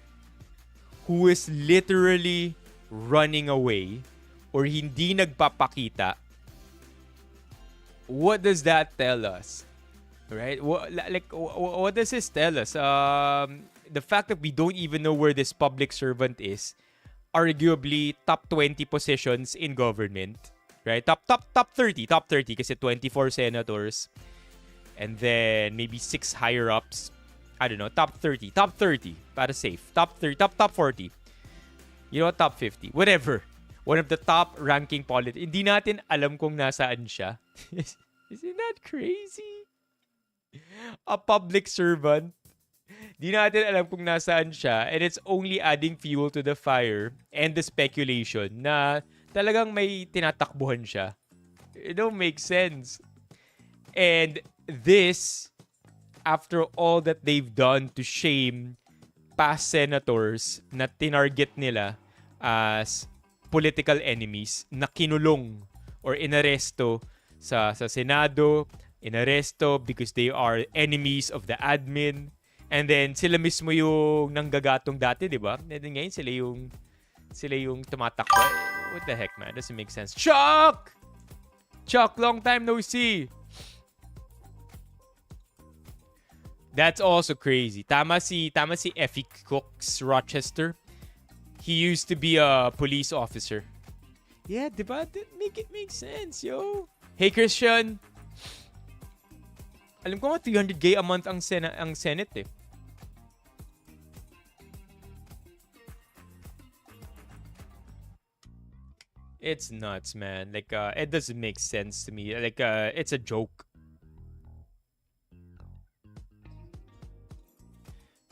A: who is literally running away or hindi nagpapakita. What does that tell us? Right? What does this tell us? The fact that we don't even know where this public servant is, arguably top 20 positions in government, right? Top 30 kasi 24 senators and then maybe 6 higher ups. I don't know, top 30 para safe. Top 40. You know, top 50. Whatever. One of the top ranking politicians. Hindi natin alam kung nasaan siya. Isn't that crazy? A public servant. Di natin alam kung nasaan siya. And it's only adding fuel to the fire and the speculation na talagang may tinatakbuhan siya. It don't make sense. And this, after all that they've done to shame past senators na tinarget nila as political enemies, na kinulong or inaresto sa Senado, inaresto because they are enemies of the admin. And then sila mismo yung nanggagatong dati, di ba? And then ngayon sila yung tumatakbo. What the heck, man? Doesn't make sense. Chuck, long time no see. That's also crazy. Tama si Effie Cooks Rochester. He used to be a police officer. Yeah, diba? Make it make sense, yo. Hey, Christian. Alam ko nga 300K a month ang Senate eh. It's nuts, man. Like, it doesn't make sense to me. Like, it's a joke.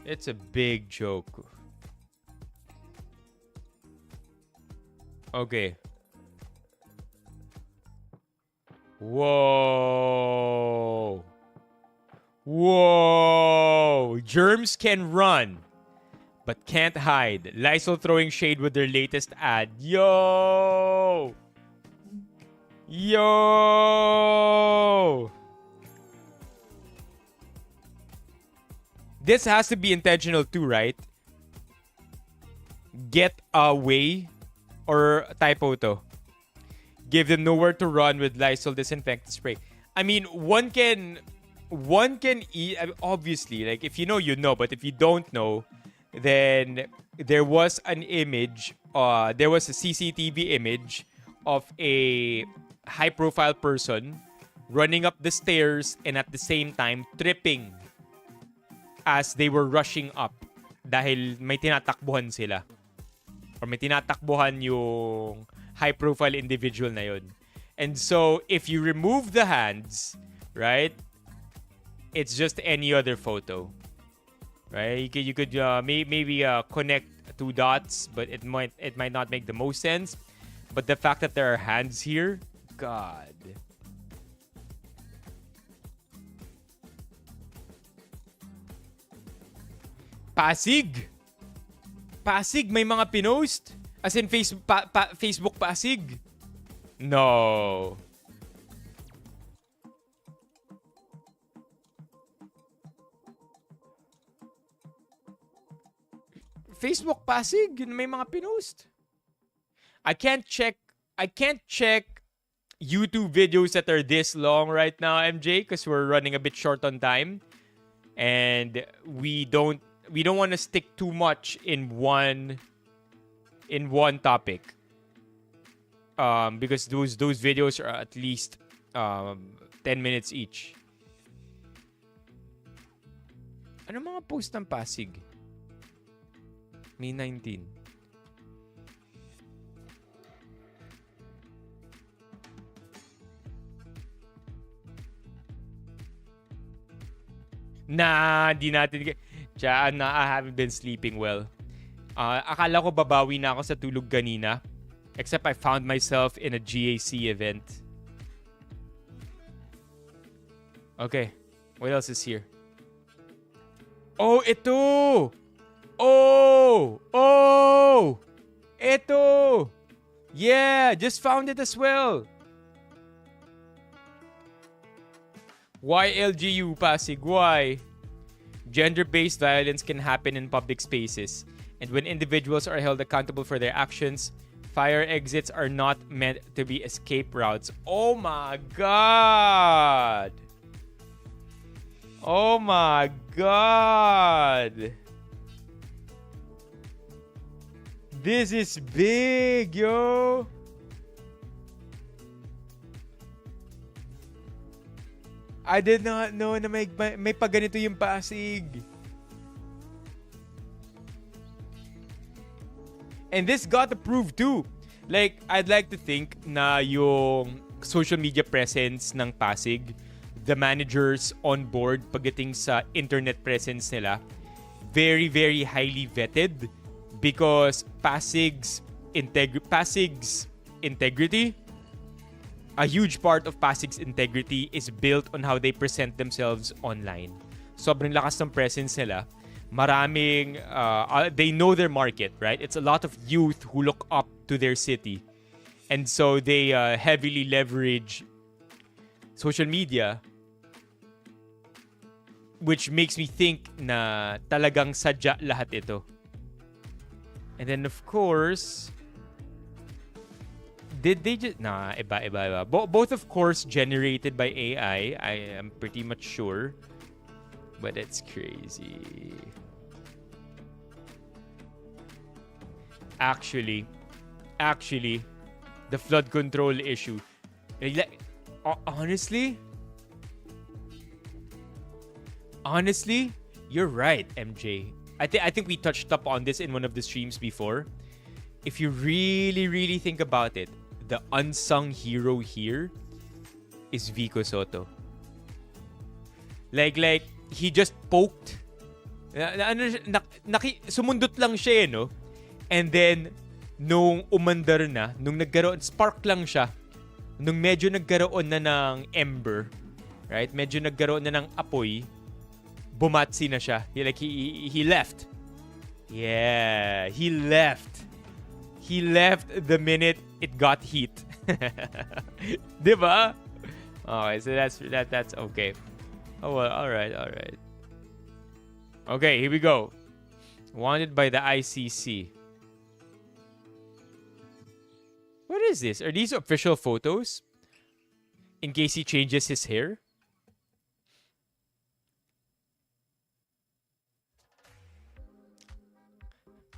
A: It's a big joke. Okay. Whoa. Germs can run, but can't hide. Lysol throwing shade with their latest ad. Yo. This has to be intentional too, right? Get away or typo to. Give them nowhere to run with Lysol disinfectant spray. I mean, one can obviously, like, if you know, you know, but if you don't know, then there was an image, there was a CCTV image of a high-profile person running up the stairs and at the same time tripping as they were rushing up dahil may tinatakbuhan sila. Or may tinatakbuhan yung high-profile individual na yun. And so, if you remove the hands, right, it's just any other photo. Right? You could maybe connect two dots, but it might not make the most sense. But the fact that there are hands here, God. Pasig. Pasig, may mga pinost? As in Facebook Pasig? No. Facebook Pasig, may mga pinost. I can't check YouTube videos that are this long right now, MJ, because we're running a bit short on time. And we don't want to stick too much in one topic. Because those videos are at least 10 minutes each. Ano mga post ng Pasig? May 19. Di natin. I haven't been sleeping well. Akala ko babawi na ako sa tulog kanina. Except I found myself in a GAC event. Okay. What else is here? Oh, ito! Oh! Ito! Yeah, just found it as well. Why LGU, Pasig? Why? Gender-based violence can happen in public spaces. And when individuals are held accountable for their actions, fire exits are not meant to be escape routes. Oh my God! Oh my God! This is big, yo! I did not know na may pagganito yung Pasig. And this got approved too. Like, I'd like to think na yung social media presence ng Pasig, the managers on board pagdating sa internet presence nila, very, very highly vetted. Because Pasig's integrity, a huge part of Pasig's integrity is built on how they present themselves online. Sobrang lakas ng presence nila. Maraming, they know their market, right? It's a lot of youth who look up to their city. And so they heavily leverage social media, which makes me think na talagang sadya lahat ito. And then, of course, did they just... iba. Both, of course, generated by AI. I am pretty much sure. But it's crazy. Actually, the flood control issue. Honestly, you're right, MJ. I think we touched up on this in one of the streams before. If you really, really think about it, the unsung hero here is Vico Soto. Like he just poked. Sumundot lang siya, no? And then, nung umandar na, nung nagkaroon, spark lang siya. Nung medyo nagkaroon na ng ember, right? Medyo nagkaroon na ng apoy, bumatsi na siya. He left. Yeah, he left. He left the minute it got heat. Diba? Okay, so that's okay. Oh well, all right. Okay, here we go. Wanted by the ICC. What is this? Are these official photos? In case he changes his hair?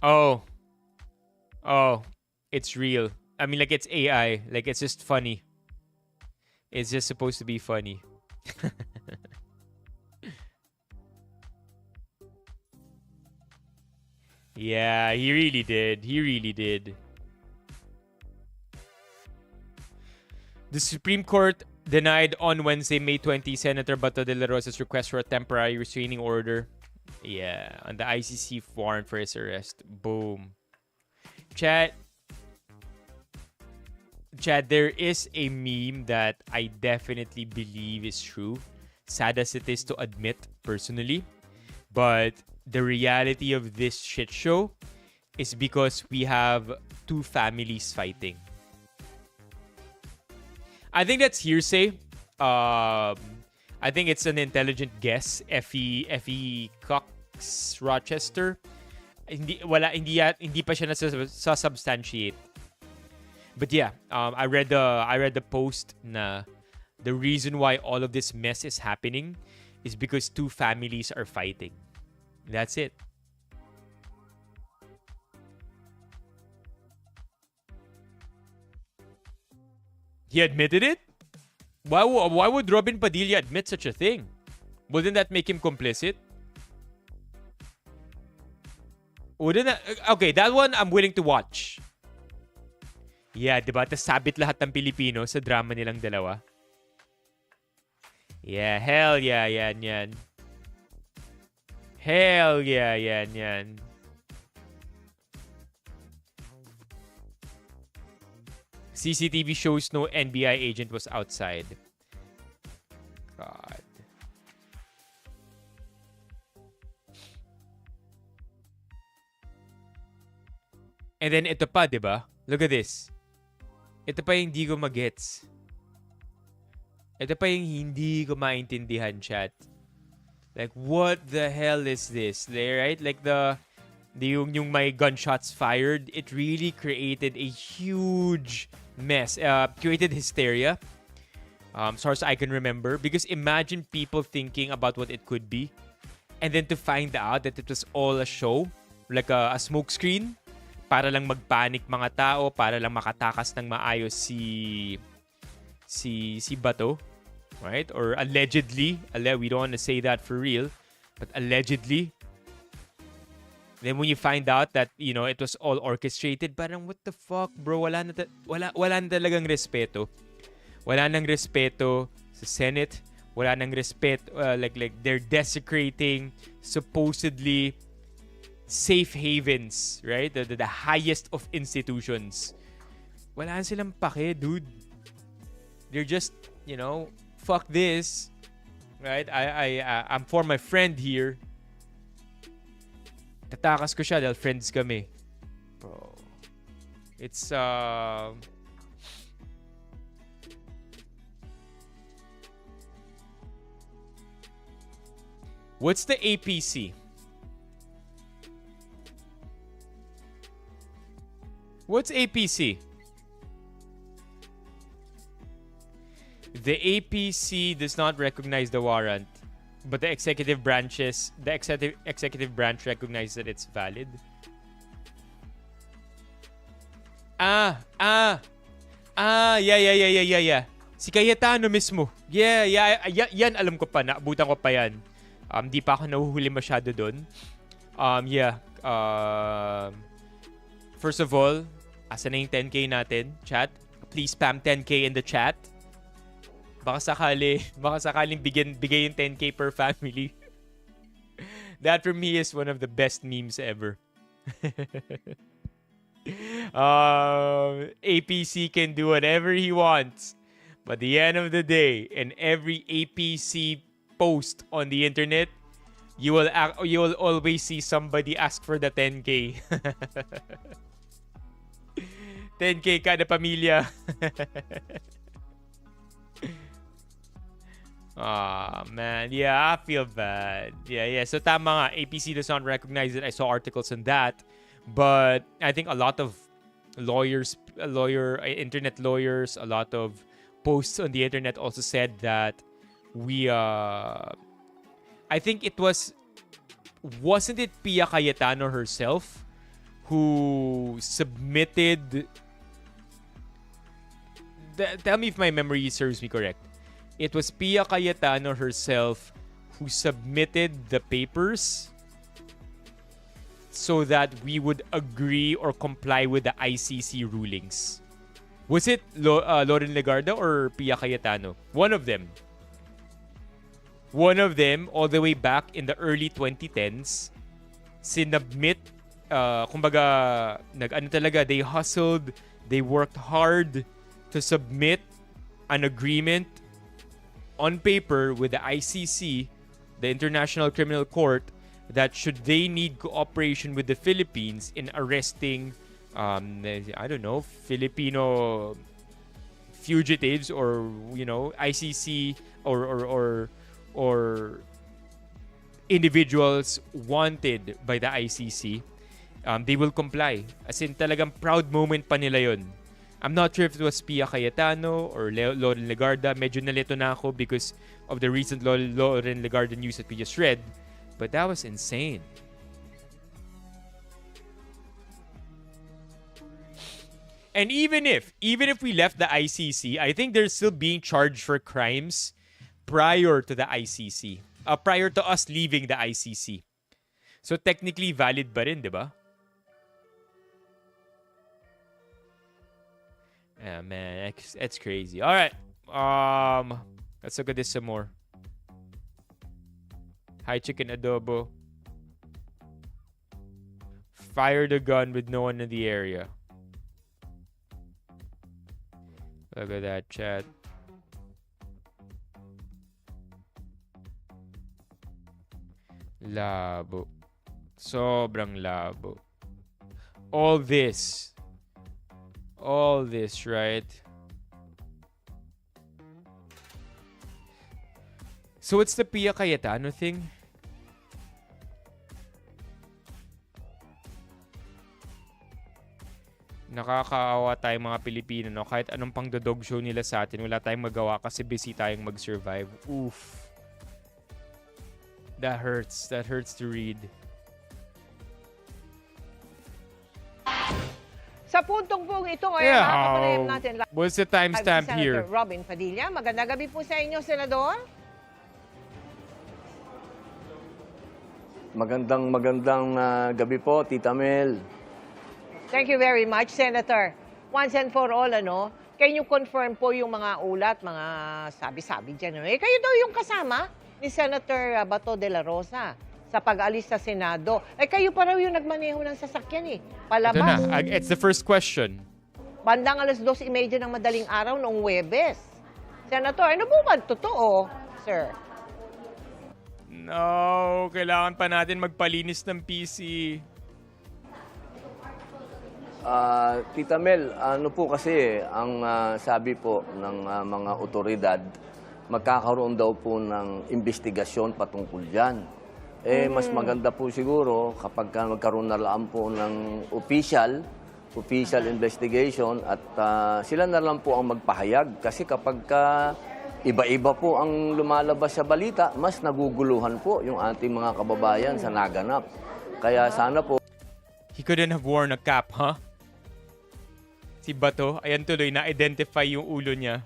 A: Oh, oh, it's real. I mean, like, it's AI. Like, it's just funny. It's just supposed to be funny. Yeah, he really did. He really did. The Supreme Court denied on Wednesday, May 20, Senator Bato de la Rosa's request for a temporary restraining order. Yeah, on the ICC warrant for his arrest. Boom. Chat, there is a meme that I definitely believe is true. Sad as it is to admit personally. But the reality of this shit show is because we have two families fighting. I think that's hearsay. I think it's an intelligent guess. Effie Cox Rochester. Hindi pa siya substantiate. But yeah, I read the post na the reason why all of this mess is happening is because two families are fighting. That's it. He admitted it? Why would Robin Padilla admit such a thing? Wouldn't that make him complicit? Wouldn't that... Okay, that one I'm willing to watch. Yeah, diba? Tas sabit lahat ng Pilipino sa drama nilang dalawa. Yeah, hell yeah, yan. Hell yeah, yan. CCTV shows no NBI agent was outside. God. And then ito pa, diba? Look at this. Ito pa yung hindi ko magets. Ito pa yung hindi ko maintindihan, chat. Like, what the hell is this? Right? Like, yung my gunshots fired, it really created a huge mess. Created hysteria. As far as I can remember. Because imagine people thinking about what it could be. And then to find out that it was all a show. Like a smoke screen. Para lang magpanic mga tao. Para lang makatakas ng maayos si Bato. Right? Or allegedly. We don't want to say that for real. But allegedly. Then when you find out that, you know, it was all orchestrated, parang what the fuck, bro? Wala na talagang respeto. Wala nang respeto sa Senate. Wala nang respeto. Like they're desecrating supposedly safe havens, right? The highest of institutions. Wala silang pake, dude. They're just, you know, fuck this. Right? I'm for my friend here. Tatakas ko siya dahil friends kami. Bro. It's, what's the APC? What's APC? The APC does not recognize the warrant. But the executive branch recognizes that it's valid. Yeah. Si Cayetano mismo. Yeah, yan alam ko pa, naabutan ko pa yan. Di pa ako nahuhuli masyado doon. First of all, asa na yung 10K natin, chat? Please spam 10K in the chat. Baka sakaling bigay yung 10K per family. That for me is one of the best memes ever. APC can do whatever he wants. But at the end of the day, in every APC post on the internet, you will always see somebody ask for the 10K. 10K kada pamilya. Man. Yeah, I feel bad. Yeah. So tama nga, APC does not recognize it. I saw articles on that. But I think a lot of internet lawyers, a lot of posts on the internet also said that I think wasn't it Pia Cayetano herself who submitted... Tell me if my memory serves me correct. It was Pia Cayetano herself who submitted the papers so that we would agree or comply with the ICC rulings. Was it Loren Legarda or Pia Cayetano? One of them. One of them, all the way back in the early 2010s, sinubmit, kumbaga, they hustled, they worked hard to submit an agreement on paper with the ICC, the International Criminal Court, that should they need cooperation with the Philippines in arresting, I don't know, Filipino fugitives or, ICC or individuals wanted by the ICC, they will comply. As in, talagang proud moment pa nila yun. I'm not sure if it was Pia Cayetano or Loren Legarda. Medyo nalito na ako because of the recent Loren Legarda news that we just read. But that was insane. And even if we left the ICC, I think they're still being charged for crimes prior to the ICC. Prior to us leaving the ICC. So technically valid ba rin, di ba? Yeah, man, it's crazy. All right. Let's look at this some more. High chicken adobo. Fired a gun with no one in the area. Look at that, chat. Labo. Sobrang labo. All this, right? So it's the Pia Cayetano thing? Nakakaawa tayong mga Pilipino, no? Kahit anong pang-dog show nila sa atin, wala tayong magawa kasi busy tayong mag-survive. Oof. That hurts. That hurts to read.
B: Sa puntong pong ito, makakapanayam natin.
A: What's the timestamp here?
B: Senator Robin Padilla. Magandang gabi po sa inyo, Senador.
C: Magandang gabi po, Tita Mel.
B: Thank you very much, Senator. Once and for all, can you confirm po yung mga ulat, mga sabi-sabi dyan? Kayo daw yung kasama ni Senator Bato de la Rosa sa pag-alis sa Senado. Kayo pa raw yung nagmaneho ng sasakyan palabas.
A: Ito na. It's the first question.
B: Bandang 2:30 ng madaling araw noong Huwebes. Senator, ano po ba totoo, sir?
A: No, kailangan pa natin magpalinis ng PC.
C: Tita Mel, ano po kasi, ang sabi po ng mga otoridad, magkakaroon daw po ng investigasyon patungkol dyan. Mas maganda po siguro kapag magkaroon na lang po ng official investigation at sila na lang po ang magpahayag. Kasi kapag iba-iba po ang lumalabas sa balita, mas naguguluhan po yung ating mga kababayan sa naganap. Kaya sana po...
A: He couldn't have worn a cap, huh? Si Bato, ayan tuloy, na-identify yung ulo niya.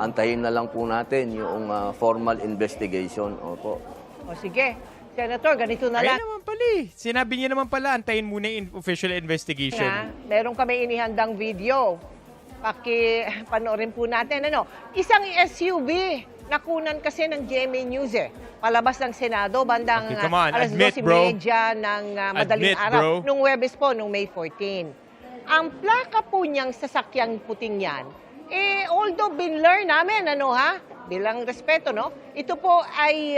C: Antayin na lang po natin yung formal investigation. Opo.
B: O sige, Senator, ganito na lang.
A: Ayan naman pala Sinabi niya naman pala, antayin muna yung official investigation.
B: Meron kami inihandang video. Panoorin po natin. Isang SUV, nakunan kasi ng GMA News palabas ng Senado, bandang
A: okay, come on.
B: alas
A: Admit,
B: 12:30 ng madaling
A: Admit,
B: araw.
A: Bro.
B: Nung Huwebes po, nung May 14. Ang plaka po niyang sasakyang puting yan, although binlur namin, bilang respeto, ito po ay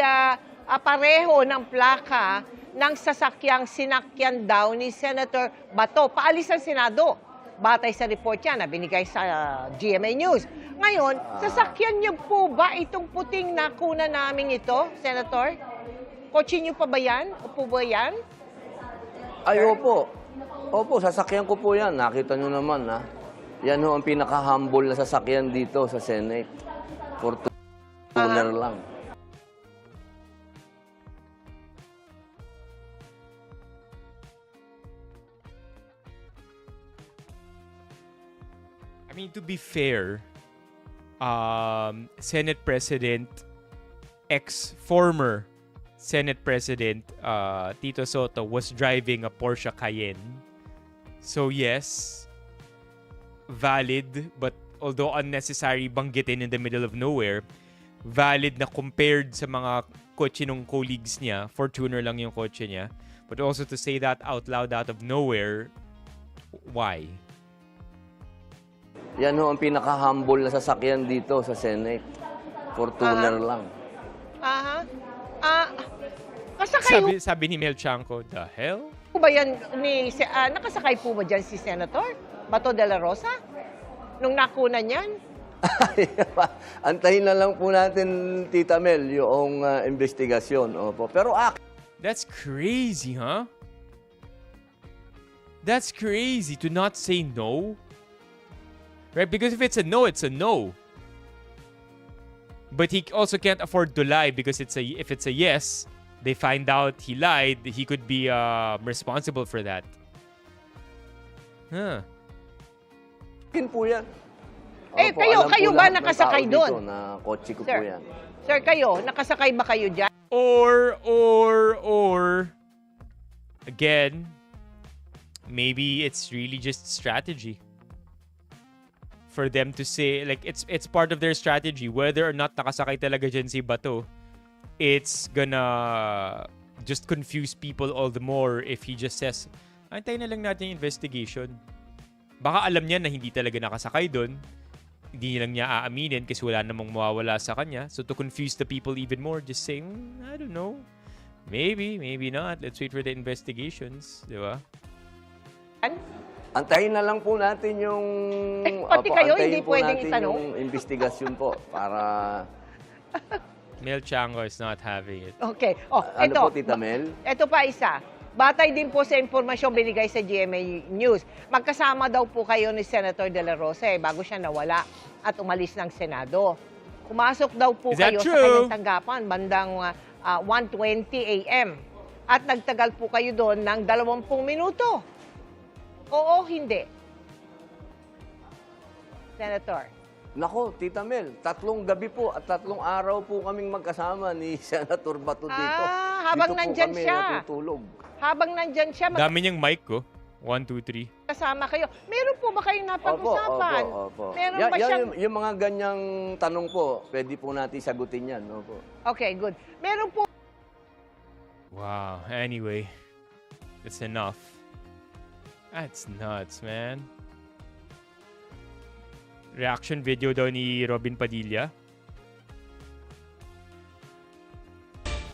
B: pareho ng plaka ng sasakyang sinakyan daw ni Senator Bato. Paalis ng Senado. Batay sa report yan na binigay sa GMA News. Ngayon, sasakyan niyo po ba itong puting nakuna namin ito, Senator? Kotse niyo pa ba yan? Upo ba yan?
C: Ay, opo. Opo, sasakyan ko po yan. Nakita nyo naman, Yan ho ang pinaka-humble na sasakyan dito sa Senate. Fortuner lang.
A: mean, to be fair, Senate President, former Senate President Tito Soto was driving a Porsche Cayenne. So yes, valid, but although unnecessary banggitin in the middle of nowhere, valid na compared sa mga kotse ng colleagues niya, Fortuner lang yung kotse niya. But also to say that out loud out of nowhere, why?
C: Yan ho ang pinaka-humble na sasakyan dito sa Senate. Fortuner lang.
B: Aha. Kasakay
A: Sabi ni Mel Chanco, the hell?
B: po ba yan nakasakay po ba dyan si Senator Bato de la Rosa? Nung nakunan yan?
C: Antayin na lang po natin, Tita Mel, yung investigasyon. Opo. Pero
A: That's crazy, huh? That's crazy to not say no. Right? Because if it's a no, it's a no. But he also can't afford to lie because if it's a yes, they find out he lied, he could be responsible for that. Huh.
C: po yan.
B: Eh,
C: Opo,
B: kayo
C: alam po
B: ba
C: lahat ng
B: nakasakay
C: tao
B: doon?
C: dito na kotse ko po
B: Sir.
C: yan.
B: Sir, kayo, nakasakay ba kayo dyan?
A: Or again, maybe it's really just strategy for them to say, like, it's part of their strategy. Whether or not nakasakay talaga dyan si Bato, it's gonna just confuse people all the more if he just says, antayin na lang natin yung investigation. Baka alam niya na hindi talaga nakasakay doon. Hindi lang niya aaminin kasi wala namang mawawala sa kanya. So to confuse the people even more, just saying, I don't know. Maybe, maybe not. Let's wait for the investigations. Di ba?
C: Antayin na lang po natin yung...
B: Pati kayo, hindi
C: antayin po
B: pwedeng
C: natin
B: itanong?
C: yung investigasyon po para...
A: Mel Chango is not having it.
B: Okay. Oh,
C: Ano
B: ito.
C: po, Tita Mel?
B: Ito pa isa. Batay din po sa impormasyon binigay sa GMA News. Magkasama daw po kayo ni Senator De La Rosa bago siya nawala at umalis ng Senado. Pumasok daw po
A: Is that
B: kayo sa
A: true?
B: kanyang tanggapan bandang 1:20 a.m. At nagtagal po kayo doon ng 20 minuto. Oo, hindi. Senator.
C: Nako, Tita Mel, 3 gabi po at 3 araw po kaming magkasama ni Senator Bato dito.
B: Habang
C: dito
B: nandyan
C: po kami
B: siya.
C: natutulog.
B: Habang nandyan siya,
A: Dami niyang mic ko. 1, 2, 3.
B: magkasama kayo. Meron po ba kayong napag-usapan?
C: Opo.
B: Meron ba siyang...
C: Yung mga ganyang tanong po, pwede po natin sagutin yan. Opo.
B: Okay, good. Meron po
A: Wow. Anyway, it's enough. That's nuts, man. Reaction video daw ni Robin Padilla.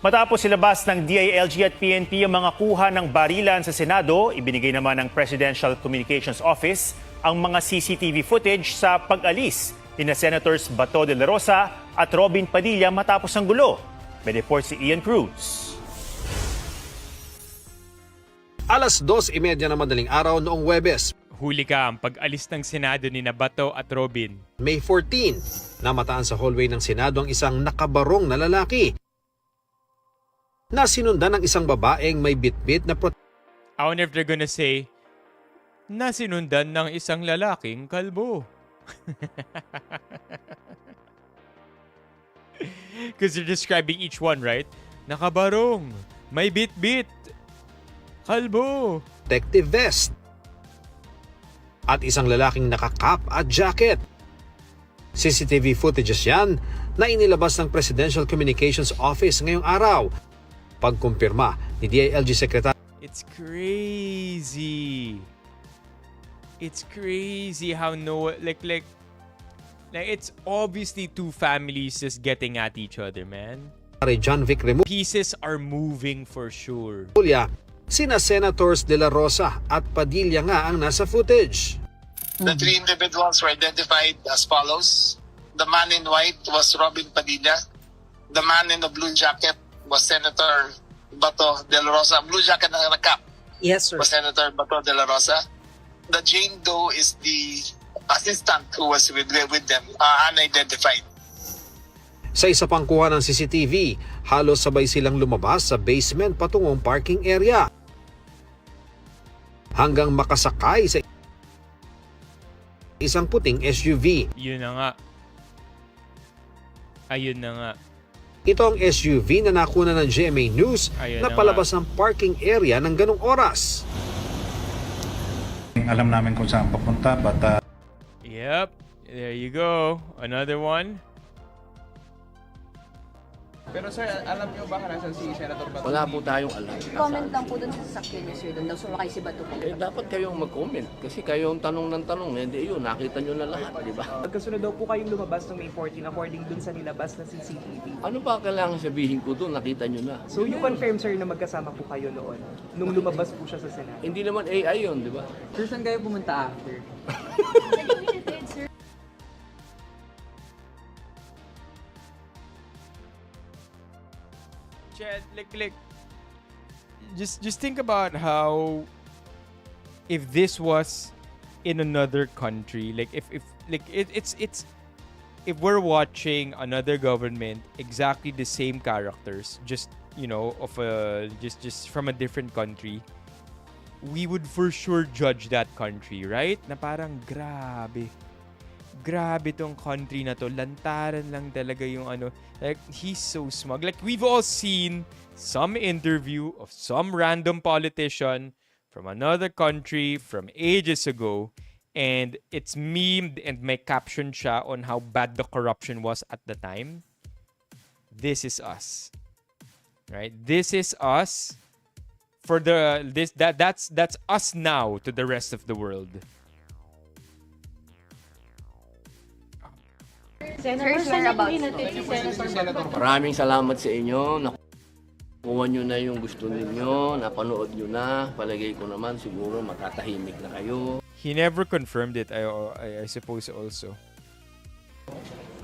D: Matapos silabas ng DILG at PNP ang mga kuha ng barilan sa Senado, ibinigay naman ng Presidential Communications Office ang mga CCTV footage sa pag-alis ni Senators Bato de la Rosa at Robin Padilla matapos ang gulo. May report si Ian Cruz.
E: Alas 2:30 na madaling araw noong Huwebes,
A: Huli ka ang pag-alis ng Senado ni Bato at Robin.
E: May 14, namataan sa hallway ng Senado ang isang nakabarong na lalaki na sinundan ng isang babaeng may bitbit na
A: I wonder if they're gonna say, nasinundan ng isang lalaking kalbo. Because they're describing each one, right? Nakabarong, may bit-bit, kalbo.
E: protective vest at isang lalaking nakakap at jacket. CCTV footages yan na inilabas ng Presidential Communications Office ngayong araw. Pagkumpirma ni DILG Secretary
A: It's crazy. It's crazy how like it's obviously two families just getting at each other, man.
E: John Vic
A: Pieces are moving for sure.
E: Remulla, sina Senators De La Rosa at Padilla nga ang nasa footage.
F: The 3 individuals were identified as follows. The man in white was Robin Padilla. The man in the blue jacket was Senator Bato de la Rosa. Blue jacket na nakap.
G: Yes, sir.
F: Was Senator Bato de la Rosa. The Jane Doe is the assistant who was with them, unidentified.
E: Sa isa pang kuha ng CCTV, halos sabay silang lumabas sa basement patungong parking area. Hanggang makasakay sa isang puting SUV.
A: Yun na nga. Ayun na nga.
E: Ito ang SUV na nakuna ng GMA News
A: Ayun
E: na
A: na
E: palabas ng parking area ng ganong oras.
G: Alam namin kung saan papunta, but
A: Yep. There you go. Another one.
H: Pero sir, alam niyo ba kung nasan si Senator Bato?
C: Wala po tayong alam.
I: Comment lang po dun sa sasakyan niyo, sir. Doon sumakay si Bato po.
C: Dapat kayong mag-comment kasi kayo ang tanong ng tanong. Hindi yun, nakita nyo na lahat, di ba?
H: Magkasunod daw po kayong lumabas ng May 14 according dun sa nilabas na CCTV.
C: Ano ba kailangan sabihin ko doon? Nakita nyo na.
H: So you confirm sir na magkasama po kayo noon nung lumabas po siya sa Senado?
C: Hindi naman AI yun, di ba?
H: Sir, saan kayo pumunta after?
A: Chad, like, just think about how if this was in another country, like if it's if we're watching another government, exactly the same characters, just of a just from a different country, we would for sure judge that country, right? Na parang grabe tong country na to, lantaran lang talaga yung like he's so smug. Like we've all seen some interview of some random politician from another country from ages ago, and it's memed and may caption siya on how bad the corruption was at the time. This is us. Right? This is us for that's us now to the rest of the world.
I: Senator, sir, about
C: Maraming salamat sa inyo. Nakuha nyo na yung gusto ninyo, napanood nyo na. Palagay ko naman siguro matatahimik na kayo.
A: He never confirmed it, I suppose also.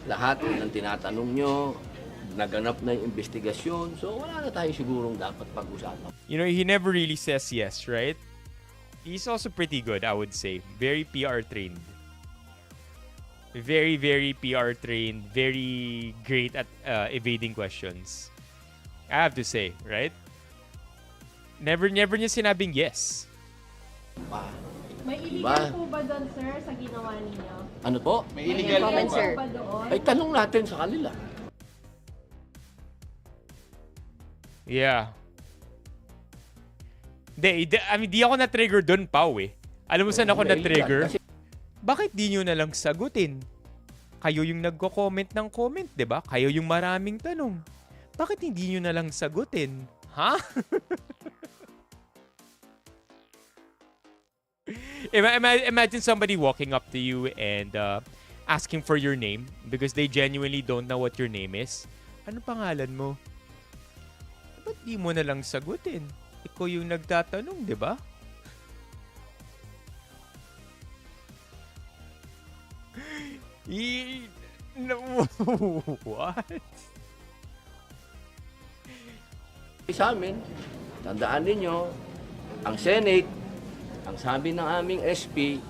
C: Lahat ng tinatanong nyo, naganap na yung investigasyon. So wala na tayo sigurong dapat pag-usapan.
A: He never really says yes, right? He's also pretty good, I would say. Very PR trained. Very, very PR trained. Very great at evading questions. I have to say, right? Never niya sinabing yes.
J: May
C: Diba?
J: illegal po ba doon, sir, sa ginawa ninyo?
C: Ano po?
H: May
I: illegal comment, sir.
J: ba doon?
C: Ay, tanong natin sa kanila.
A: Yeah. Di ako na-trigger doon, Pao, eh. Alam mo saan ako na-trigger?
C: Kasi
A: Bakit di nyo na lang sagutin? Kayo yung nagko-comment ng comment, di ba? Kayo yung maraming tanong. Bakit hindi nyo na lang sagutin? Ha? Imagine somebody walking up to you and asking for your name because they genuinely don't know what your name is. Ano pangalan mo? Ba't di mo na lang sagutin? Ikaw yung nagtatanong, di ba? No, what?
C: sa amin, tandaan ninyo, ang Senate, ang sabi ng aming SP,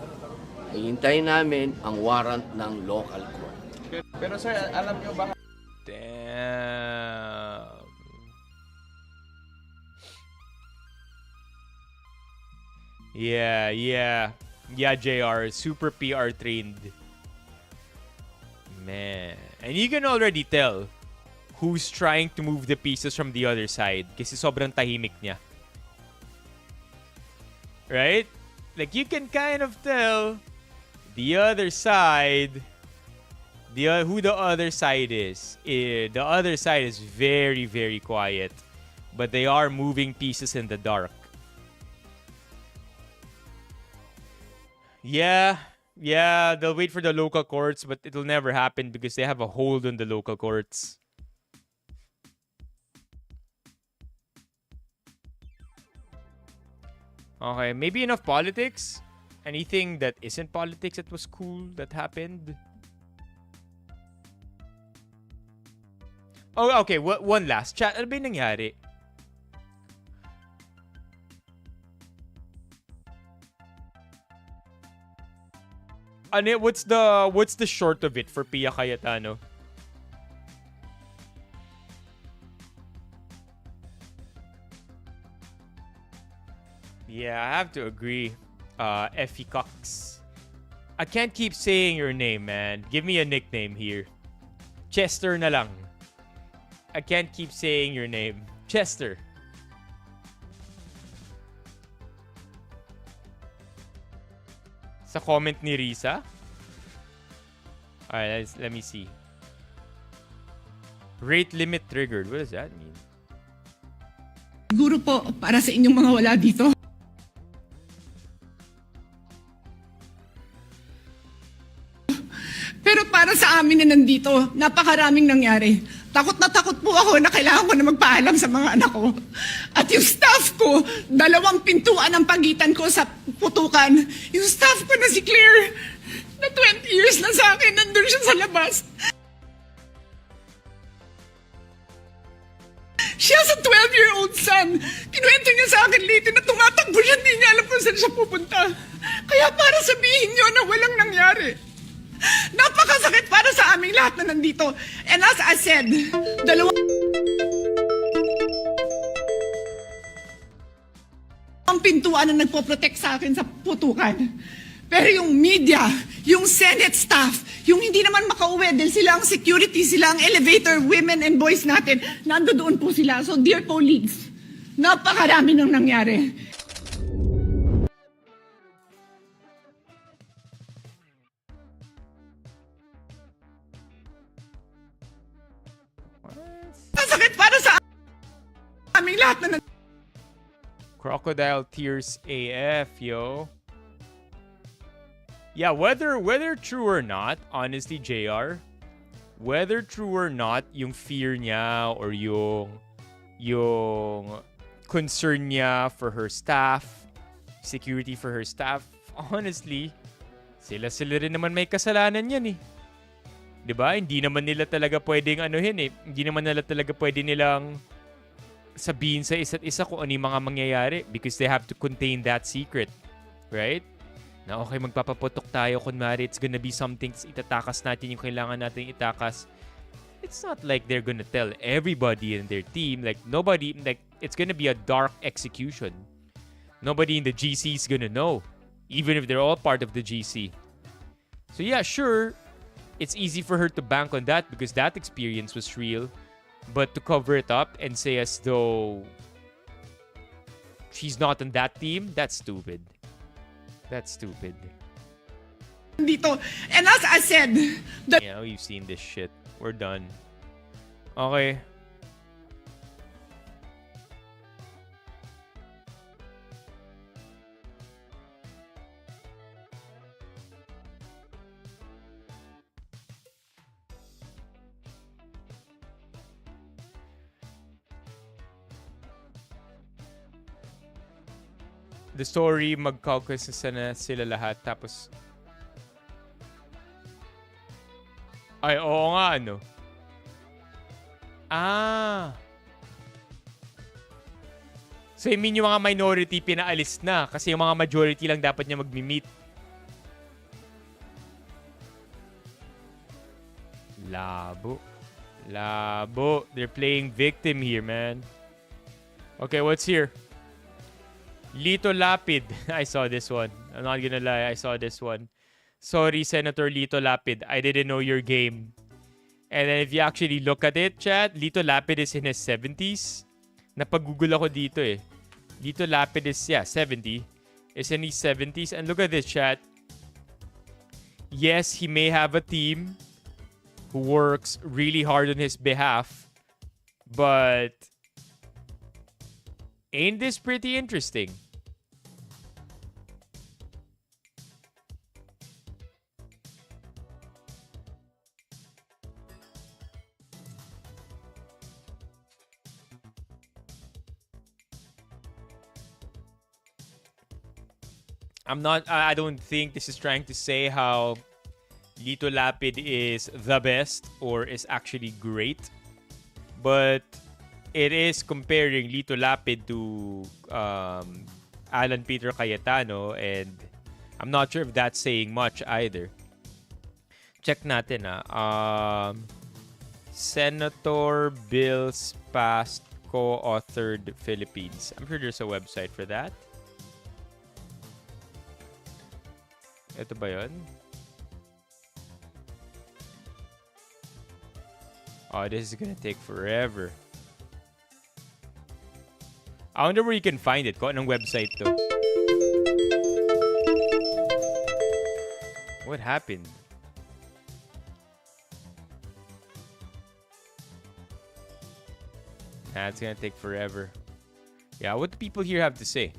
C: hihintayin namin ang warrant ng local court.
H: Pero sir, alam niyo ba
A: Damn. Yeah, JR. Super PR trained. Man. And you can already tell who's trying to move the pieces from the other side kasi sobrang tahimik niya. Right? Like, you can kind of tell the other side, who the other side is. The other side is very, very quiet. But they are moving pieces in the dark. Yeah, they'll wait for the local courts, but it'll never happen because they have a hold on the local courts. Okay, maybe enough politics? Anything that isn't politics that was cool that happened? Oh, okay, one last. Chat, ano ba yung nangyari? Ano, what's the short of it for Pia Cayetano? Yeah, I have to agree. Effie Cox. I can't keep saying your name, man. Give me a nickname here. Chester na lang. I can't keep saying your name. Chester. Sa comment ni Risa? Alright, let me see. Rate limit triggered. What does that mean?
K: Siguro po, para sa inyong mga wala dito. Pero para sa amin na nandito, napakaraming nangyari. Takot na takot po ako na kailangan ko na magpaalam sa mga anak ko. At yung staff ko, 2 pintuan ang pagitan ko sa putukan. Yung staff ko na si Claire, na 20 years na sa akin, nandun siya sa labas. She has a 12-year-old son. Kinuwento niya sa akin late na tumatakbo siya, hindi niya alam kung saan siya pupunta. Kaya para sabihin niyo na walang nangyari. Napakasakit para sa aming lahat na nandito. And as I said, 2 pintuan na nagpo-protect sa akin sa putukan. Pero yung media, yung Senate staff, yung hindi naman makauwi dahil sila ang security, sila ang elevator, women and boys natin, nandoon po sila. So dear colleagues, napakarami nang nangyari. Masakit para sa aming lahat na
A: Crocodile tears AF, yo. Yeah, whether true or not, honestly, JR, whether true or not, yung fear niya or yung concern niya for her staff, security for her staff, honestly, sila rin naman may kasalanan yan eh. 'Di ba? Hindi naman nila talaga pwedeng hindi naman nila talaga pwede nilang sabihin sa isa't isa kung ano yung mga mangyayari because they have to contain that secret. Right? Na okay, magpapaputok tayo kunwari it's gonna be something, itatakas natin yung kailangan natin itakas. It's not like they're gonna tell everybody in their team. Like, nobody, like, it's gonna be a dark execution. Nobody in the GC is gonna know. Even if they're all part of the GC. So yeah, sure, it's easy for her to bank on that because that experience was real. But to cover it up and say as though she's not on that team, that's stupid. That's stupid.
K: dito. And as I said,
A: Yeah, we've seen this shit. We're done. Okay. The story, mag-caucus na sila lahat. Tapos, ay, oo nga, ano? Ah. So, I mean, yung mga minority pinaalis na. Kasi yung mga majority lang dapat niya mag-meet. Labo. Labo. They're playing victim here, man. Okay, what's here? Lito Lapid. I saw this one. I'm not gonna lie, I saw this one. Sorry, Senator Lito Lapid. I didn't know your game. And then if you actually look at it, chat, Lito Lapid is in his 70s. Napag-google ako dito eh. Lito Lapid is, 70. Is in his 70s. And look at this, chat. Yes, he may have a team who works really hard on his behalf. But ain't this pretty interesting? I don't think this is trying to say how Lito Lapid is the best or is actually great. But it is comparing Lito Lapid to Alan Peter Cayetano, and I'm not sure if that's saying much either. Check natin Senator Bills Past Co-Authored Philippines. I'm sure there's a website for that. Ito ba yun? Oh, this is gonna take forever. I wonder where you can find it. Kung anong website to. What happened? Nah, it's gonna take forever. Yeah, what do people here have to say?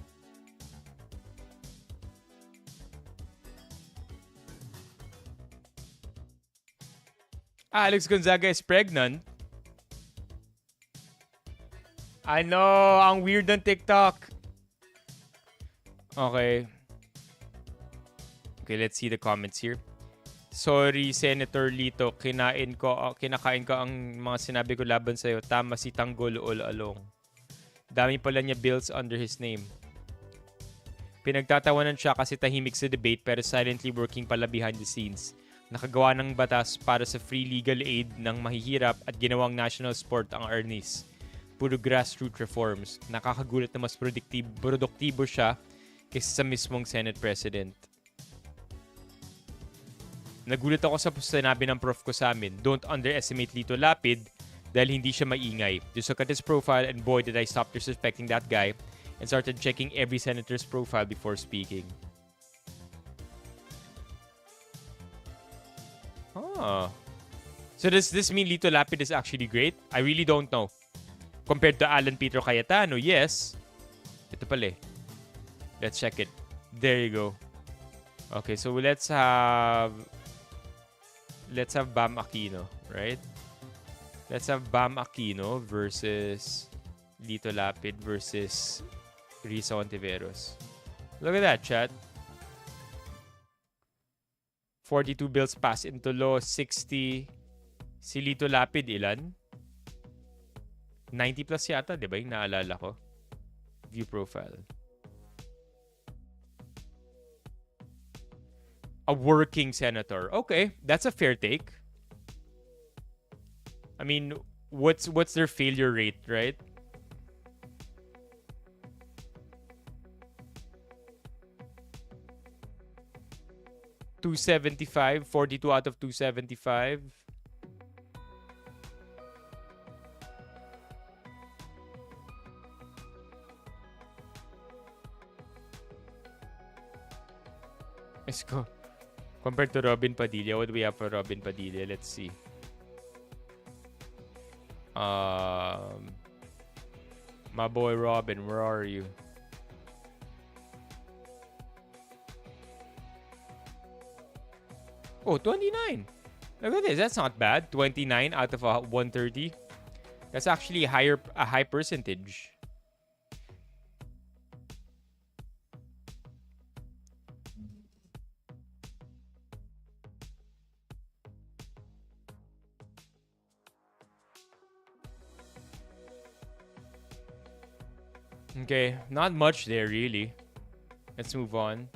A: Alex Gonzaga is pregnant. I know, ang weird ng TikTok. Okay. Okay, let's see the comments here. Sorry, Senator Lito. Kinakain ko ang mga sinabi ko laban sa'yo. Tama si Tanggol all along. Dami pala niya bills under his name. Pinagtatawanan siya kasi tahimik sa debate pero silently working pala behind the scenes. Nakagawa ng batas para sa free legal aid ng mahihirap at ginawang national sport ang Arnis. Puro grassroots reforms. Nakakagulat na mas produktibo siya kaysa sa mismong Senate President. Nagulat ako sa sinabi ng prof ko sa amin, don't underestimate Lito Lapid dahil hindi siya maingay. Just look at his profile and boy did I stop disrespecting that guy and started checking every senator's profile before speaking. Oh. So does this mean Lito Lapid is actually great? I really don't know. Compared to Alan Pedro Cayetano, yes. Ito pala eh. Let's check it. There you go. Okay, so let's have Bam Aquino, right? Let's have Bam Aquino versus Lito Lapid versus Risa Ontiveros. Look at that, chat. 42 bills passed into law, 60. Si Lito Lapid, ilan? 90 plus yata, di ba? Yung naalala ko. View profile. A working senator. Okay, that's a fair take. I mean, what's their failure rate, right? $275, 42 out of 275. Let's go. Compared to Robin Padilla, what do we have for Robin Padilla? Let's see. My boy Robin, where are you? Oh, 29. Look at this. That's not bad. 29 out of 130. That's actually a high percentage. Okay, not much there really. Let's move on.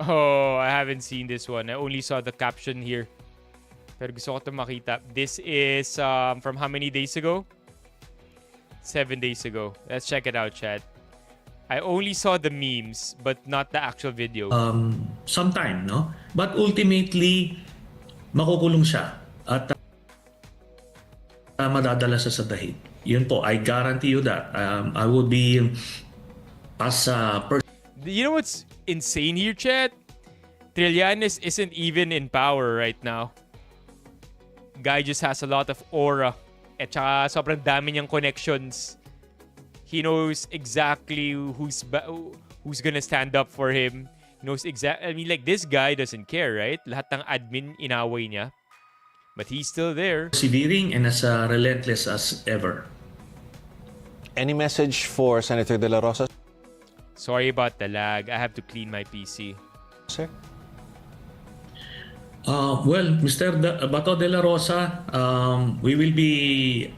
A: Oh, I haven't seen this one. I only saw the caption here. Pero gusto ko ito makita. This is from how many days ago? 7 days ago. Let's check it out, chat. I only saw the memes, but not the actual video.
L: Sometime, no? But ultimately, makukulong siya at madadala siya sa dahig. Yun po, I guarantee you that. I would be as a person.
A: You know what's insane here, chat? Trillanes isn't even in power right now. Guy just has a lot of aura. At saka sobrang dami niyang connections. He knows exactly who's gonna stand up for him. He knows I mean, like, this guy doesn't care, right? Lahat ng admin inaway niya. But he's still there.
L: Persevering and as relentless as ever.
E: Any message for Senator De La Rosa?
A: Sorry about the lag. I have to clean my PC.
E: Sir?
L: Well, Mr. Bato de la Rosa, we will be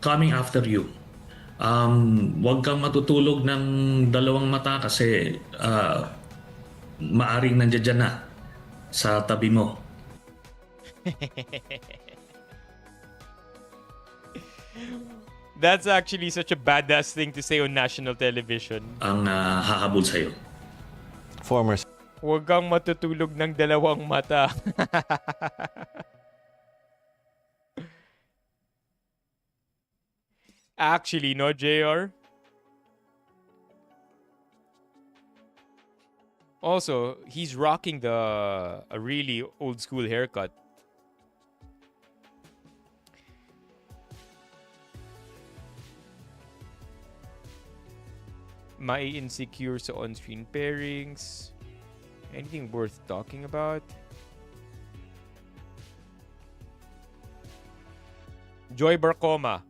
L: coming after you. Huwag kang matutulog ng dalawang mata kasi maaring nandiyan na sa tabi mo.
A: That's actually such a badass thing to say on national television.
L: ang hahabol sa'yo.
E: Former
A: Huwag kang matutulog ng dalawang mata. Actually, no, JR? Also, he's rocking a really old school haircut. Mai-insecure sa on-screen pairings. Anything worth talking about? Joy Barcoma.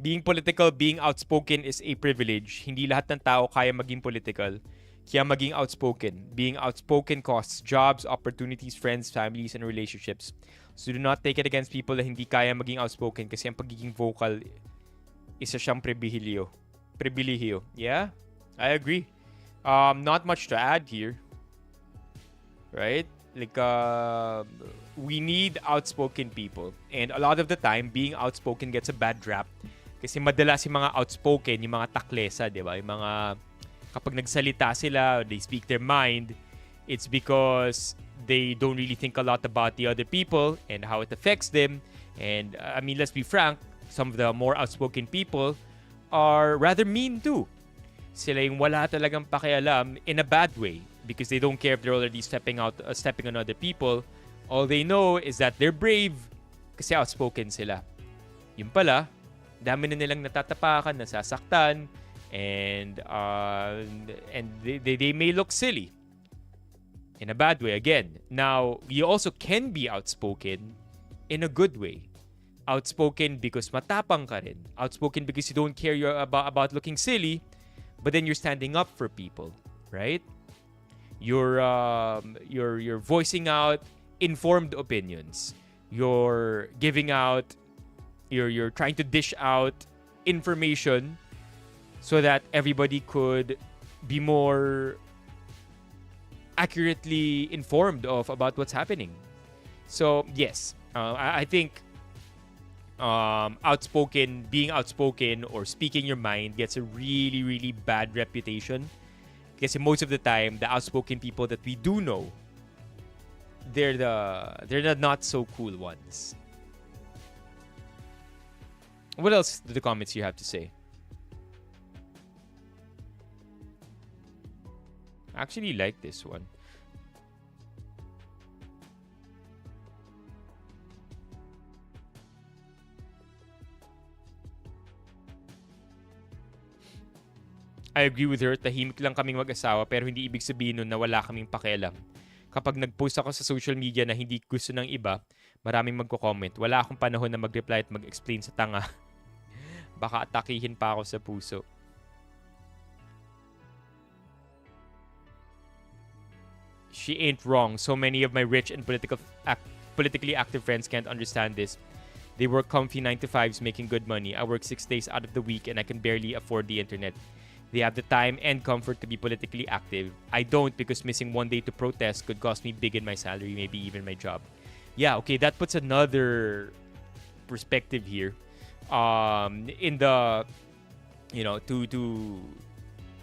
A: Being political, being outspoken is a privilege. Hindi lahat ng tao kaya maging political. Kaya maging outspoken. Being outspoken costs jobs, opportunities, friends, families, and relationships. So do not take it against people na hindi kaya maging outspoken kasi ang pagiging vocal isa siyang pribilehiyo. Pribilehiyo. Yeah, I agree. Not much to add here. Right? Like, we need outspoken people. And a lot of the time, being outspoken gets a bad rap. Kasi madalas yung mga outspoken, yung mga taklesa, di ba? Yung mga, kapag nagsalita sila, they speak their mind, it's because they don't really think a lot about the other people and how it affects them. And, I mean, let's be frank, some of the more outspoken people are rather mean too. Sila yung wala talagang pakialam in a bad way. Because they don't care if they're already stepping on other people. All they know is that they're brave kasi outspoken sila. Yun pala, dami na nilang natatapakan, nasasaktan, and they may look silly. In a bad way, again. Now, you also can be outspoken in a good way. Outspoken because matapang ka rin. Outspoken because you don't care about looking silly, but then you're standing up for people, right? You're voicing out informed opinions. You're giving out, you're trying to dish out information so that everybody could be more accurately informed about what's happening. So yes, I think being outspoken or speaking your mind gets a really, really bad reputation. Kasi most of the time, the outspoken people that we do know, they're the not so cool ones. What else do the comments you have to say? I actually like this one. I agree with her, tahimik lang kaming mag-asawa pero hindi ibig sabihin nun na wala kaming pakialam. Kapag nag-post ako sa social media na hindi gusto ng iba, maraming magko-comment. Wala akong panahon na mag-reply at mag-explain sa tanga. Baka atakihin pa ako sa puso. She ain't wrong. So many of my rich and politically active friends can't understand this. They work comfy 9 to 5s making good money. I work 6 days out of the week and I can barely afford the internet. They have the time and comfort to be politically active. I don't because missing one day to protest could cost me big in my salary, maybe even my job. Yeah, okay, that puts another perspective here. In the, you know,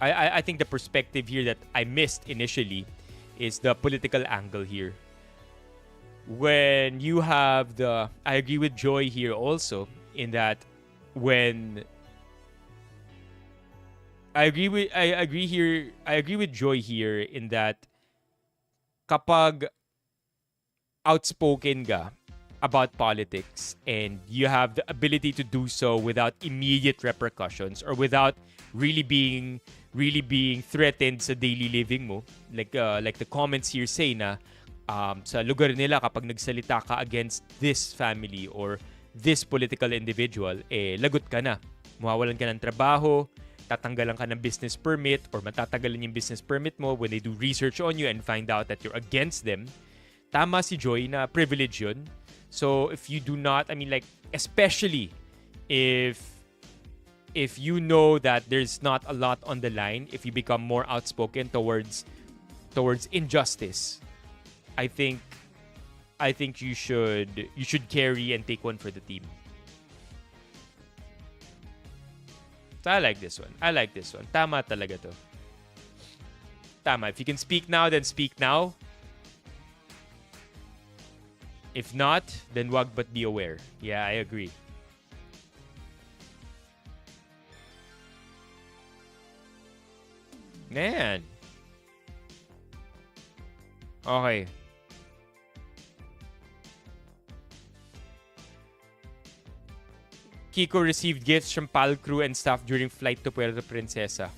A: I think the perspective here that I missed initially is the political angle here. When you have I agree with Joy here also in that when I agree with Joy here in that kapag outspoken ka about politics and you have the ability to do so without immediate repercussions or without really being threatened sa daily living mo, like the comments here say na sa lugar nila kapag nagsalita ka against this family or this political individual, lagot ka na. Mawawalan ka ng trabaho, tatanggalan ka ng business permit or matatagalan yung business permit mo when they do research on you and find out that you're against them. Tama si Joy na privilege yun. So if you do not, I mean like, especially if you know that there's not a lot on the line, if you become more outspoken towards injustice, I think you should carry and take one for the team. So I like this one. I like this one. Tama talaga to. Tama. If you can speak now, then speak now. If not, then wag but be aware. Yeah, I agree. Man. Okay. Kiko received gifts from PAL crew and staff during flight to Puerto Princesa.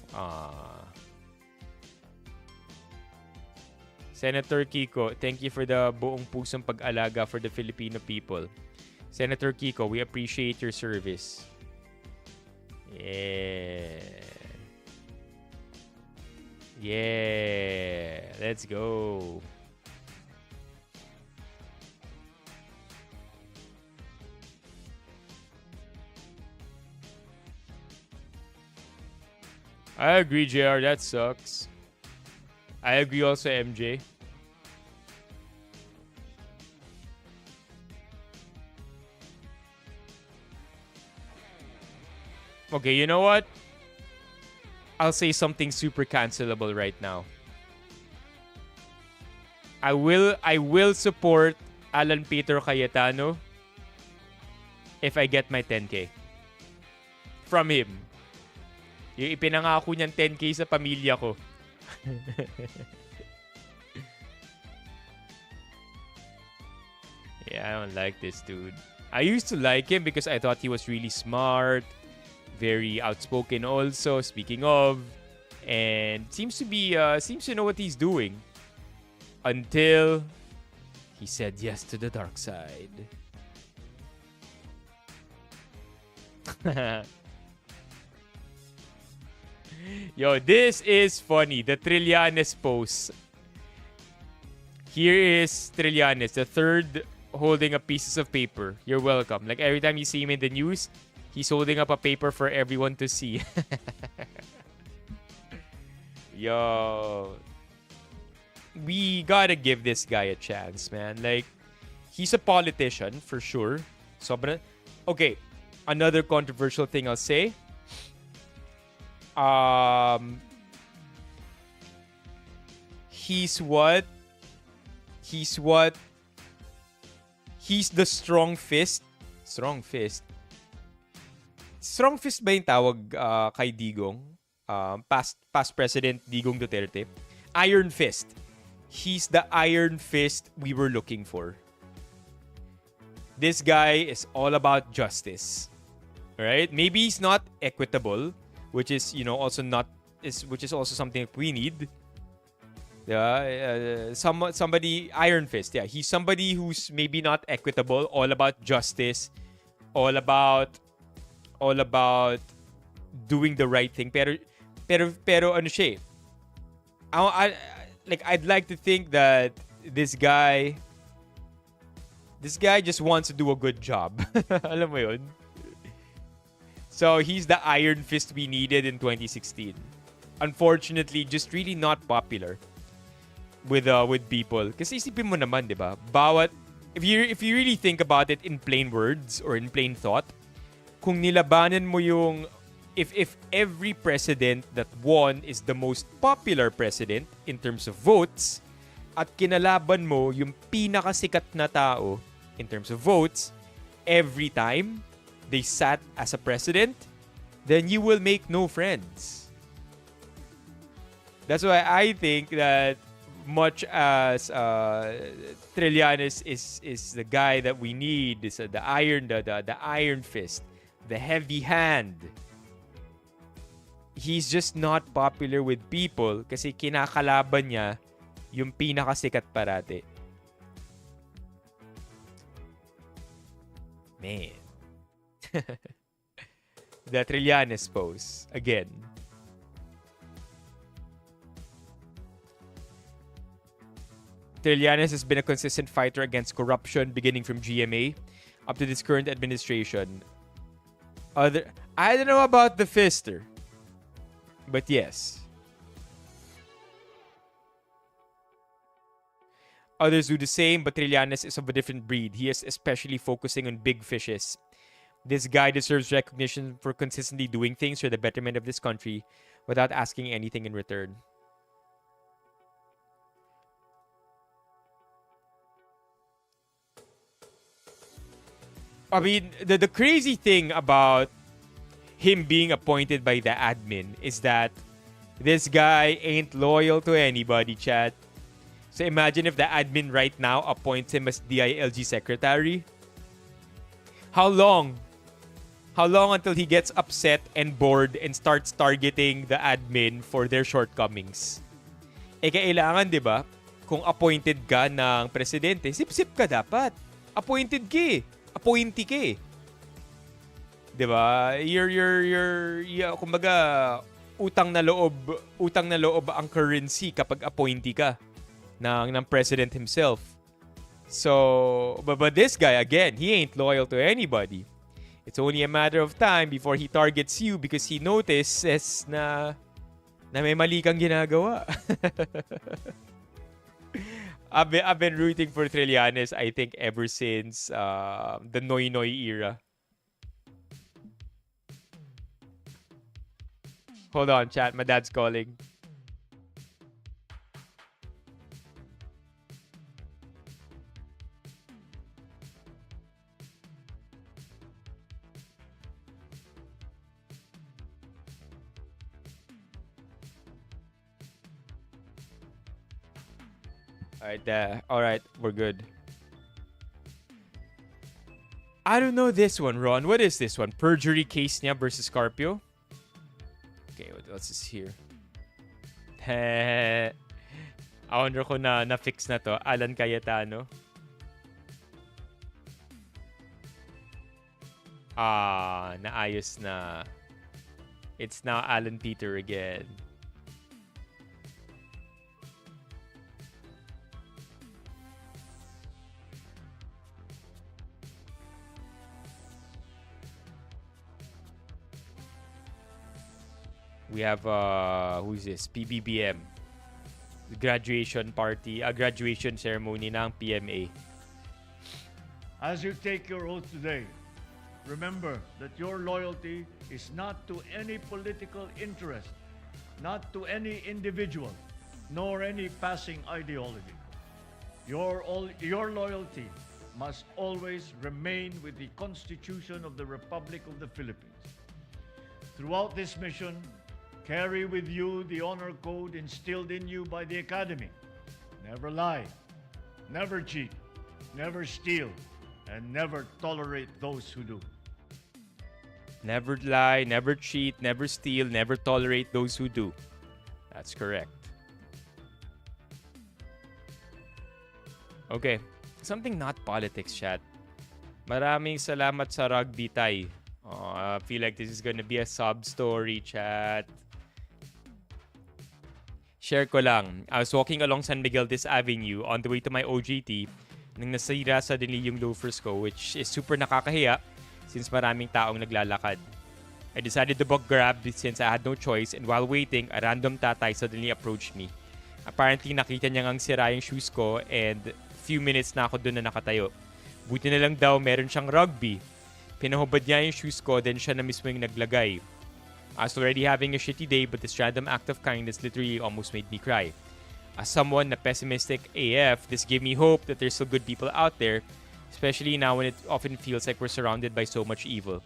A: Senator Kiko, thank you for the buong pusong pag-alaga for the Filipino people. Senator Kiko, we appreciate your service. Yeah. Yeah. Let's go. I agree, JR. That sucks. I agree also, MJ. Okay, you know what? I'll say something super cancelable right now. I will support Alan Peter Cayetano if I get my 10K from him. Yung ipinangako niyang 10K sa pamilya ko. Yeah, I don't like this dude. I used to like him because I thought he was really smart, very outspoken also, speaking of, and seems to know what he's doing. Until he said yes to the dark side. Yo, this is funny. The Trillanes post. Here is Trillanes, the third, holding up pieces of paper. You're welcome. Like every time you see him in the news, he's holding up a paper for everyone to see. Yo. We gotta give this guy a chance, man. Like, he's a politician, for sure. Okay, another controversial thing I'll say. He's the strong fist. Strong fist. Strong fist ba yung tawag kay Digong? Past President Digong Duterte. Iron fist. He's the iron fist we were looking for. This guy is all about justice. Right? Maybe he's not equitable, which is, also something that we need. Somebody iron fist. Yeah, he's somebody who's maybe not equitable, all about justice, all about doing the right thing. Pero ano siya? I'd like to think that this guy just wants to do a good job. Alam mo yun? So he's the iron fist we needed in 2016. Unfortunately, just really not popular with people. Kasi isipin mo naman, 'di ba? If you really think about it in plain words or in plain thought, kung nilabanan mo yung if every president that won is the most popular president in terms of votes at kinalaban mo yung pinakasikat na tao in terms of votes every time they sat as a president, then you will make no friends. That's why I think that much as Trillanes is the guy that we need, is the iron fist, the heavy hand. He's just not popular with people kasi kinakalaban niya yung pinakasikat parate. Man. The Trillanes pose. Again. Trillanes has been a consistent fighter against corruption beginning from GMA up to this current administration. I don't know about the fister. But yes. Others do the same, but Trillanes is of a different breed. He is especially focusing on big fishes. This guy deserves recognition for consistently doing things for the betterment of this country without asking anything in return. I mean, the crazy thing about him being appointed by the admin is that this guy ain't loyal to anybody, chat. So imagine if the admin right now appoints him as DILG secretary. How long? How long until he gets upset and bored and starts targeting the admin for their shortcomings? Eh, kailangan, di ba? Kung appointed ka ng presidente, sip-sip ka dapat. Appointed ka eh. Appointee ka eh. Di ba? Kumbaga, utang na loob ang currency kapag appointee ka ng president himself. So, but this guy, again, he ain't loyal to anybody. It's only a matter of time before he targets you because he notices na may mali kang ginagawa. I've been rooting for Trillanes, I think, ever since the Noy Noy era. Hold on, chat. My dad's calling. Alright, we're good. I don't know this one, Ron. What is this one? Perjury case niya versus Scorpio? Okay, what else is here? I wonder kung na-fix na to. Alan Cayetano. Naayos na. It's now Alan Peter again. We have, who's this? PBBM. Graduation party, graduation ceremony ng PMA.
M: As you take your oath today, remember that your loyalty is not to any political interest, not to any individual, nor any passing ideology. Your loyalty must always remain with the Constitution of the Republic of the Philippines. Throughout this mission, carry with you the honor code instilled in you by the Academy. Never lie, never cheat, never steal, and never tolerate those who do.
A: Never lie, never cheat, never steal, never tolerate those who do. That's correct. Okay. Something not politics, chat. Maraming salamat sa rugby tay. I feel like this is gonna be a sub-story, chat. Share ko lang. I was walking along San Miguel this Avenue on the way to my OJT nang nasira suddenly yung loafers ko, which is super nakakahiya since maraming taong naglalakad. I decided to book Grab since I had no choice, and while waiting, a random tatay suddenly approached me. Apparently, nakita niya ngang sira yung shoes ko and few minutes na ako doon na nakatayo. Buti na lang daw meron siyang rugby. Pinahubad niya yung shoes ko, then siya na mismo yung naglagay. I was already having a shitty day, but this random act of kindness literally almost made me cry. As someone na pessimistic AF, this gave me hope that there's still good people out there, especially now when it often feels like we're surrounded by so much evil.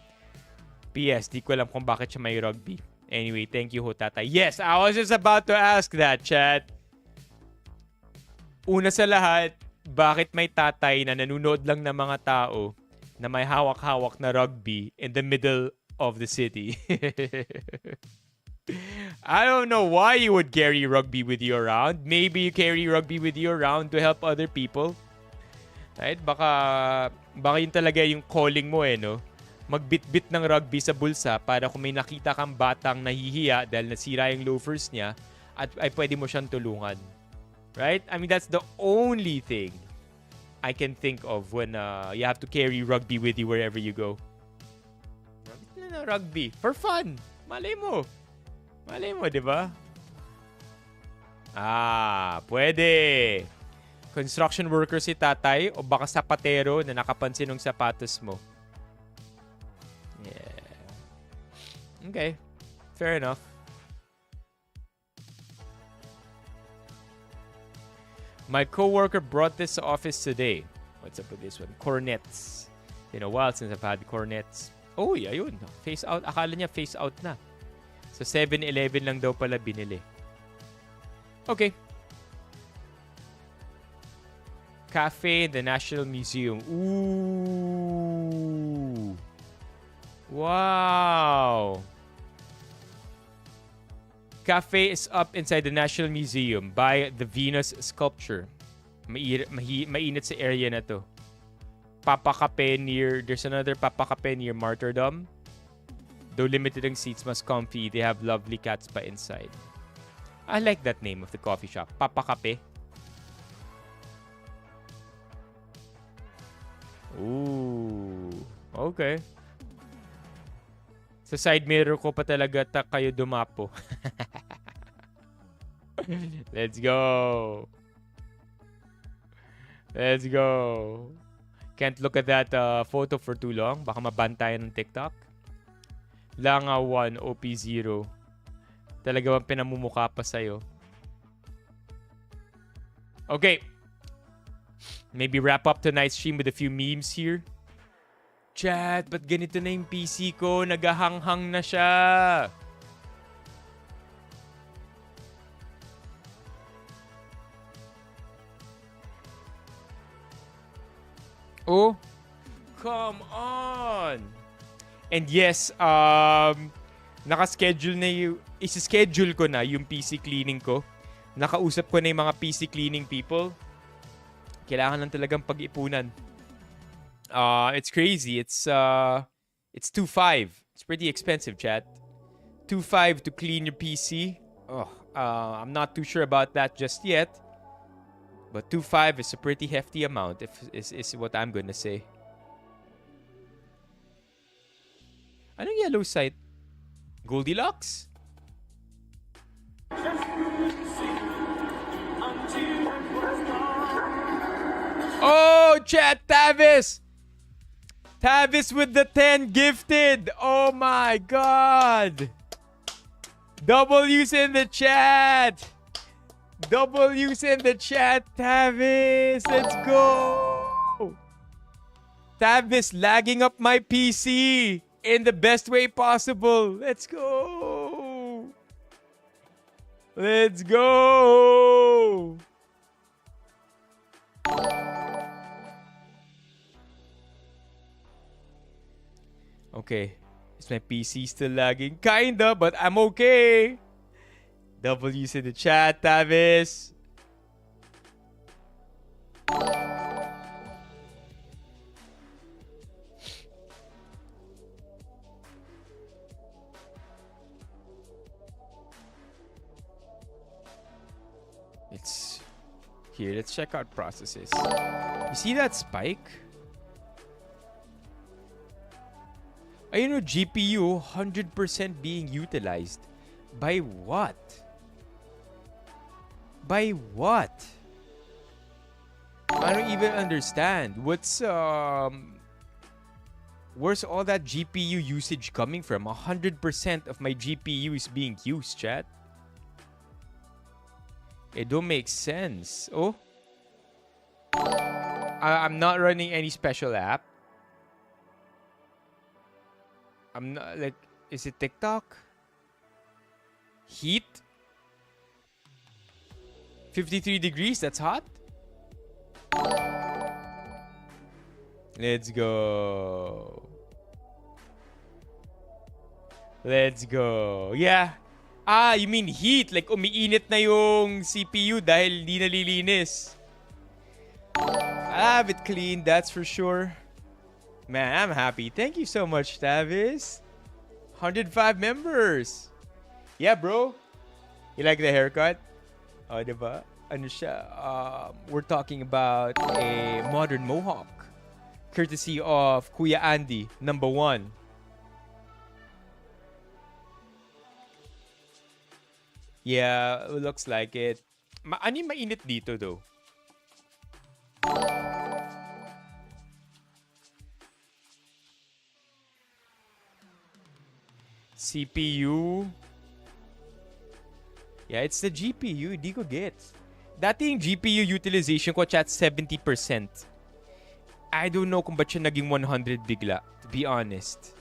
A: P.S. Di ko alam kung bakit siya may rugby. Anyway, thank you ho, tatay. Yes, I was just about to ask that, chat. Una sa lahat, bakit may tatay na nanonood lang ng mga tao na may hawak-hawak na rugby in the middle of the city? I don't know why you would carry rugby with you around. Maybe you carry rugby with you around to help other people. Right? Baka yun talaga yung calling mo no? Magbit-bit ng rugby sa bulsa para kung may nakita kang batang nahihiya dahil nasira yung loafers niya at ay pwede mo siyang tulungan. Right? I mean, that's the only thing I can think of when you have to carry rugby with you wherever you go. Rugby. For fun. Malay mo, di ba? Pwede. Construction worker si tatay o baka sapatero na nakapansin ng sapatos mo. Okay. Fair enough. My coworker brought this to office today. What's up with this one? Cornets. Been a while since I've had cornets. Oh, ayun. Face out. Akala niya face out na. So 7-Eleven lang daw pala binili. Okay. Cafe in the National Museum. Ooh. Wow. Cafe is up inside the National Museum by the Venus sculpture. Mainit sa area na to. Papakape near, there's another Papakape near Martyrdom. Though limited ang seats, mas comfy. They have lovely cats pa inside. I like that name of the coffee shop. Papakape. Ooh. Okay. Sa side mirror ko pa talaga kayo dumapo. Let's go. Let's go. Can't look at that photo for too long. Baka mabantayan ng TikTok. Langa 1, OP0. Talaga bang pinamumukha pa sa'yo? Okay. Maybe wrap up tonight's stream with a few memes here. Chat, ba't ganito na yung PC ko? Nagahanghang na siya. Oh, come on. And yes, naka-schedule na yung, isi-schedule ko na yung PC cleaning ko. Nakausap ko na yung mga PC cleaning people. Kailangan lang talagang pag-ipunan. It's crazy. It's 2.5. It's pretty expensive, chat. 2.5 to clean your PC. I'm not too sure about that just yet. But 2.5 is a pretty hefty amount, is what I'm gonna say. Anong yellow site? Goldilocks? Oh, chat, Tavis! Tavis with the 10 gifted! Oh my god! W's in the chat! W's in the chat, Tavis! Let's go! Tavis lagging up my PC in the best way possible. Let's go! Let's go! Okay. Is my PC still lagging? Kinda, but I'm okay. W's in the chat, Tavis. It's here. Let's check out processes. You see that spike? Ayun, GPU 100% being utilized. By what? By what? I don't even understand. Where's all that GPU usage coming from? 100% of my GPU is being used, chat. It don't make sense. Oh. I'm not running any special app. I'm not like, is it TikTok? Heat? 53 degrees, that's hot? Let's go. Let's go. Yeah. You mean heat? Like umiinit na yung CPU dahil di nalilinis. I have it clean, that's for sure. Man, I'm happy. Thank you so much, Tavis. 105 members. Yeah, bro. You like the haircut? Oh, diba? Ano siya? We're talking about a modern mohawk. Courtesy of Kuya Andy, #1. Yeah, looks like it. Ano yung mainit dito, though? CPU. Yeah, it's the GPU. Di ko gets. Dati yung GPU utilization ko chat 70%. I don't know kung ba't siya naging 100 bigla, to be honest.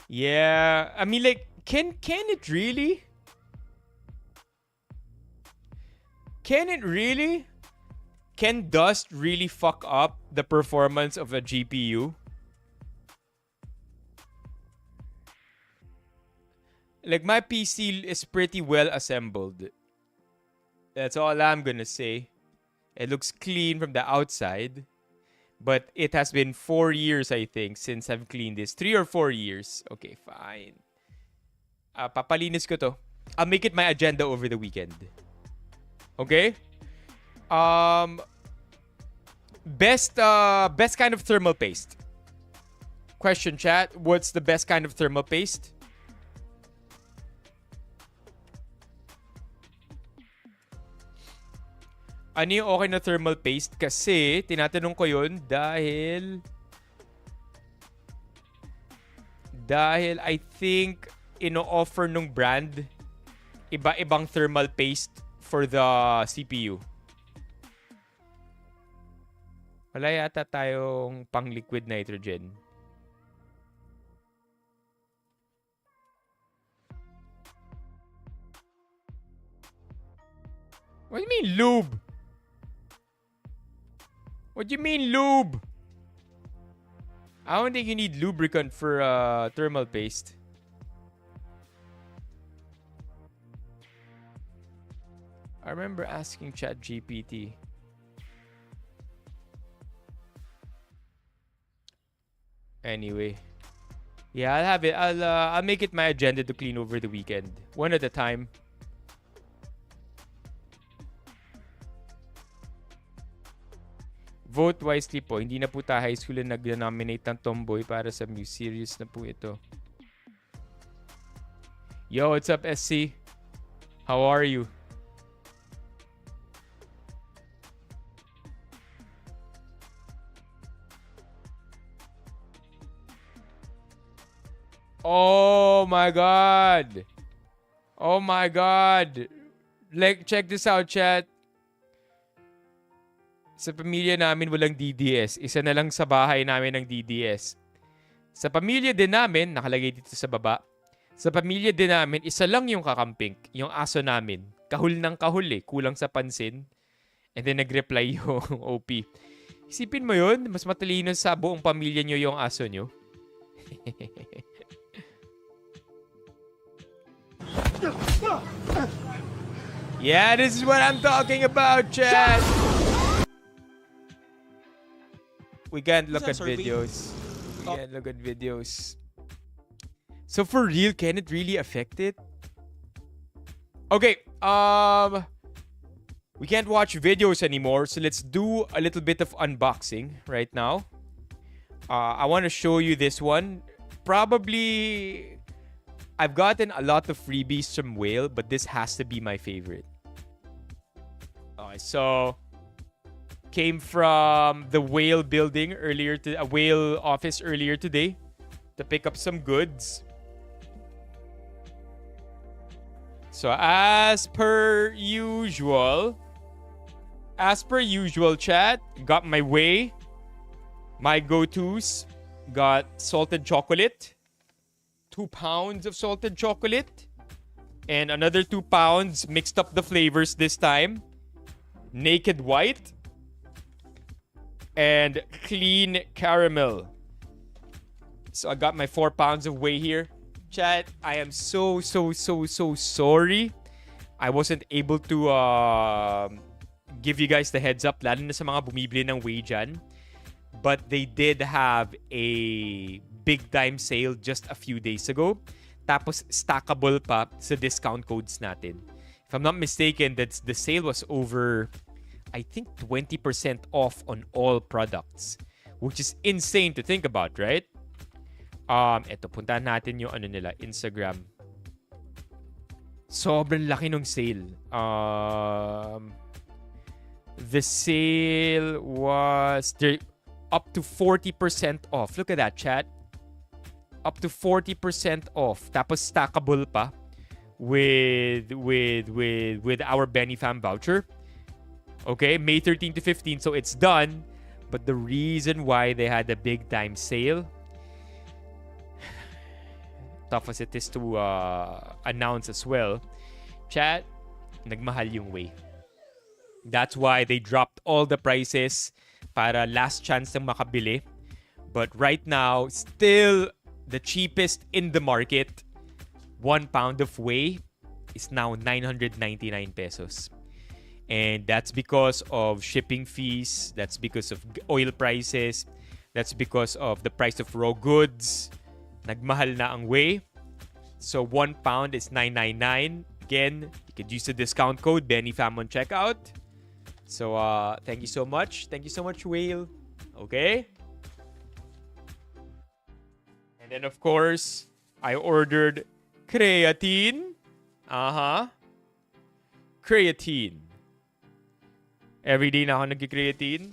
A: Yeah, I mean, like, can it really? Can it really? Can dust really fuck up the performance of a GPU? Like, my PC is pretty well assembled. That's all I'm gonna say. It looks clean from the outside. But it has been 4 years, I think, since I've cleaned this. 3 or 4 years. Okay, fine. Papalinis ko to. I'll make it my agenda over the weekend. Okay? Best kind of thermal paste. Question, chat. What's the best kind of thermal paste? Ano yung okay na thermal paste? Kasi, tinatanong ko yun dahil I think ino-offer nung brand iba-ibang thermal paste for the CPU. Wala yata tayong pang liquid nitrogen. What do you mean lube? What do you mean lube? I don't think you need lubricant for thermal paste. I remember asking ChatGPT. Anyway. Yeah, I'll have it. I'll make it my agenda to clean over the weekend. One at a time. Vote wisely po. Hindi na po tayo high school na nag-nominate ng tomboy para sa Muse. Serious na po ito. Yo, what's up, SC? How are you? Oh my God. Oh my God. Like, check this out, chat. Sa pamilya namin walang DDS. Isa na lang sa bahay namin ng DDS. Sa pamilya din namin, nakalagay dito sa baba. Sa pamilya din namin, isa lang yung kakamping. Yung aso namin. Kahul ng kahul eh. Kulang sa pansin. And then nag-reply yung OP. Isipin mo yun, mas matalino sa buong pamilya nyo yung aso nyo. Yeah, this is what I'm talking about, chat. We can't look at videos. We can't look at videos. So for real, can it really affect it? Okay, we can't watch videos anymore, so let's do a little bit of unboxing right now. I want to show you this one. Probably, I've gotten a lot of freebies from Wheyl, but this has to be my favorite. Okay, so came from the Wheyl building earlier to a Wheyl office earlier today to pick up some goods. So as per usual, chat, got my Whey, my go-tos, got salted chocolate, 2 pounds of salted chocolate, and another 2 pounds, mixed up the flavors this time, naked white, and clean caramel. So I got my 4 pounds of Whey here. Chat, I am so sorry. I wasn't able to give you guys the heads up, lalo na sa mga bumibili ng Whey dyan. But they did have a big time sale just a few days ago. Tapos stackable pa sa discount codes natin. If I'm not mistaken, the sale was over I think 20% off on all products, which is insane to think about, right? Eto, puntahan natin yung ano nila, Instagram. Sobrang laki ng sale. The sale was there up to 40% off. Look at that, chat. Up to 40% off. Tapos stackable pa with our Benifam voucher. Okay, May 13 to 15, so it's done. But the reason why they had a big time sale, tough as it is to announce as well, chat, nagmahal yung Whey. That's why they dropped all the prices para last chance ng makabili. But right now, still the cheapest in the market, 1 pound of Whey is now 999 pesos. And that's because of shipping fees, that's because of oil prices, that's because of the price of raw goods. Nagmahal na ang Whey. So 1 pound is 999. Again, you could use the discount code Benifam on checkout. So thank you so much. Thank you so much, Wheyl. Okay? And then of course, I ordered creatine. Creatine. Every day na ako nag-creatine.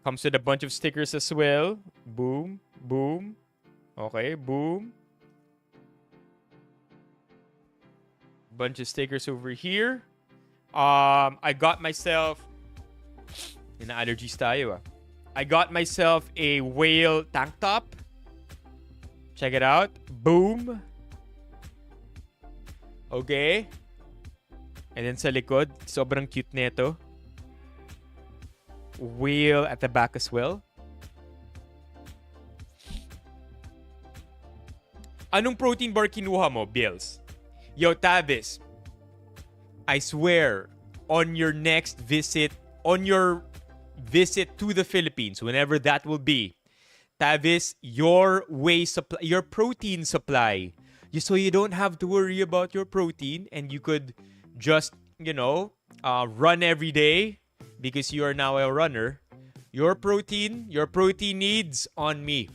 A: Comes with a bunch of stickers as well. Boom. Boom. Okay, boom. Bunch of stickers over here. I got myself... Ina-allergies tayo I got myself a Wheyl tank top. Check it out. Boom. Okay. And then sa likod, sobrang cute nito. Wheyl at the back as well. Anong protein bar kinuha mo, Bills? Yo, Tavis, I swear, on your next visit, on your visit to the Philippines, whenever that will be, Tavis, your whey supply, your protein supply, so you don't have to worry about your protein and you could just, run every day because you are now a runner. Your protein needs on me.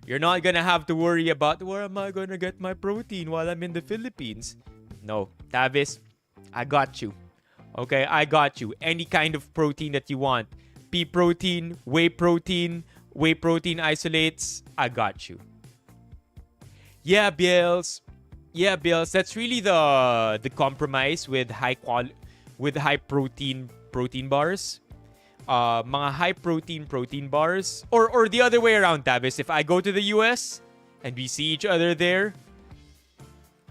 A: You're not gonna have to worry about where am I gonna get my protein while I'm in the Philippines. No, Tavis, I got you. Okay, I got you. Any kind of protein that you want. Pea protein, whey protein isolates, I got you. Yeah, Bills. That's really the compromise with high protein bars. Mga high protein bars, or the other way around, Tavis. If I go to the US and we see each other there,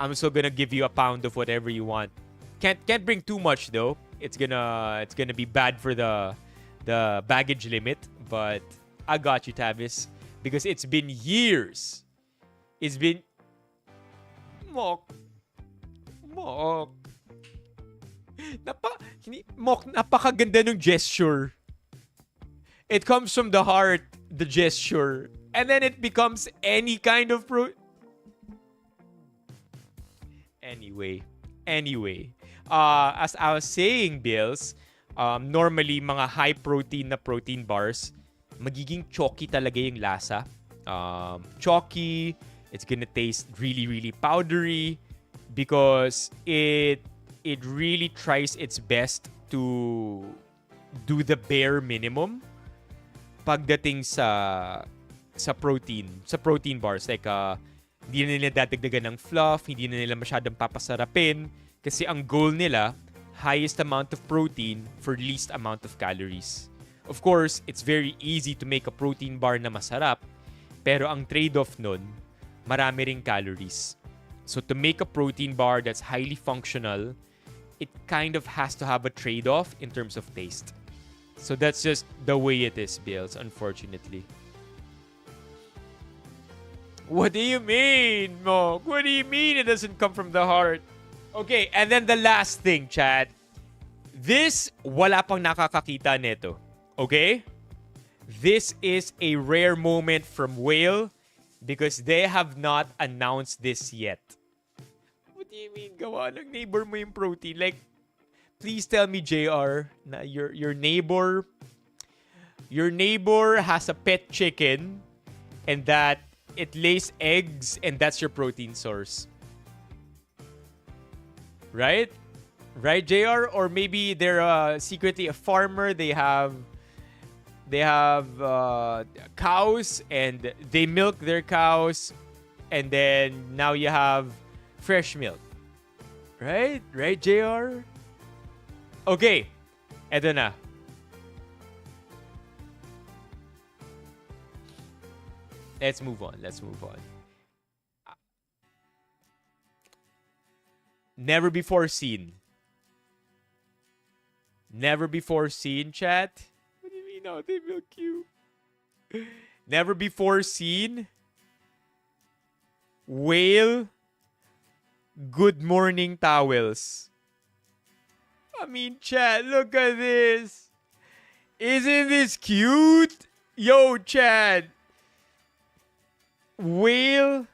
A: I'm still gonna give you a pound of whatever you want. Can't bring too much though. It's gonna be bad for the baggage limit. But I got you, Tavis, because it's been years. It's been Mok. Napakaganda ng gesture. It comes from the heart, the gesture. And then it becomes any kind of Anyway. As I was saying, Bills, normally mga high protein na protein bars, magiging chalky talaga yung lasa. Chalky, it's gonna taste really, really powdery because it really tries its best to do the bare minimum pagdating sa protein bars. Like, hindi na nila dadagdagan ng fluff, hindi na nila masyadong papasarapin kasi ang goal nila, highest amount of protein for least amount of calories. Of course, it's very easy to make a protein bar na masarap, pero ang trade-off nun, marami ring calories. So to make a protein bar that's highly functional, it kind of has to have a trade-off in terms of taste. So that's just the way it is, Bills, unfortunately. What do you mean, Mok? What do you mean it doesn't come from the heart? Okay, and then the last thing, chat. This, wala pang nakakakita nito. Okay? This is a rare moment from Wheyl because they have not announced this yet. What do you mean, gawa ng neighbor mo yung protein? Like, please tell me, JR, na your neighbor has a pet chicken and that it lays eggs and that's your protein source. Right? Right, JR? Or maybe they're secretly a farmer. They have cows and they milk their cows and then now you have fresh milk. Right? Right, JR? Okay. Eto na. Let's move on. Never before seen. Never before seen, chat. What do you mean now? They milk you. Never before seen. Wheyl. Good morning towels. I mean, chat, look at this. Isn't this cute? Yo, chat. Wheyl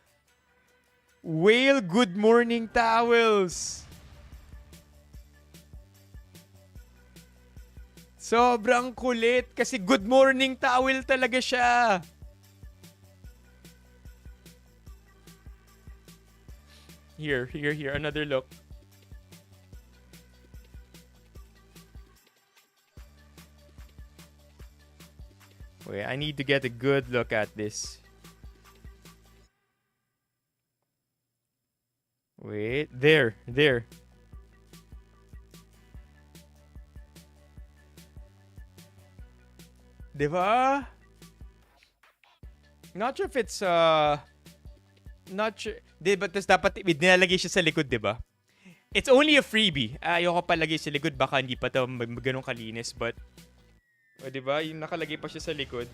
A: good morning towels. Sobrang kulit kasi good morning towel talaga siya. Here, another look. Wait, I need to get a good look at this. Wait, there. Diba? Not sure if it's not sure. Diba, tas dapat nilalagay siya sa likod, diba? It's only a freebie. Ayoko palagay sa likod, baka hindi pa to ganun kalinis, but diba? Yung nakalagay pa siya sa likod.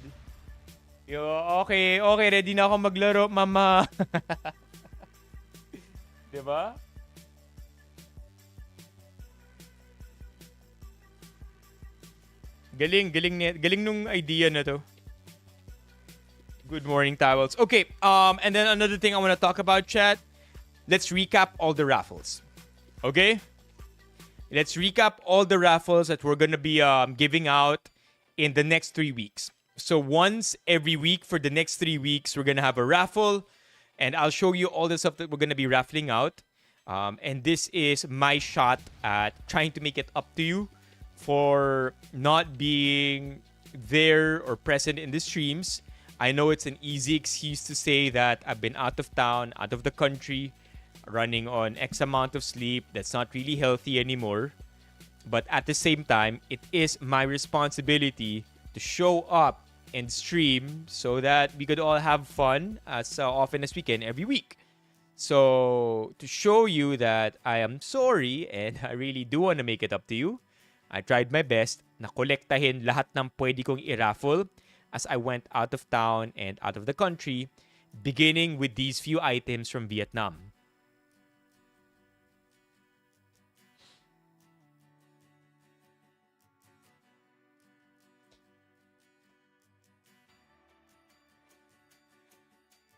A: Yo, okay, ready na ako maglaro, mama. Diba? Galing nung idea na to. Good morning towels. Okay, and then another thing I want to talk about, chat. Let's recap all the raffles. Okay? Let's recap all the raffles that we're gonna be giving out in the next 3 weeks. So once every week for the next 3 weeks, we're gonna have a raffle. And I'll show you all the stuff that we're going to be raffling out. And this is my shot at trying to make it up to you for not being there or present in the streams. I know it's an easy excuse to say that I've been out of town, out of the country, running on X amount of sleep. That's not really healthy anymore. But at the same time, it is my responsibility to show up and stream so that we could all have fun as often as we can every week. So to show you that I am sorry and I really do want to make it up to you, I tried my best na kolektahin lahat ng pwede kong i-raffle as I went out of town and out of the country, beginning with these few items from Vietnam.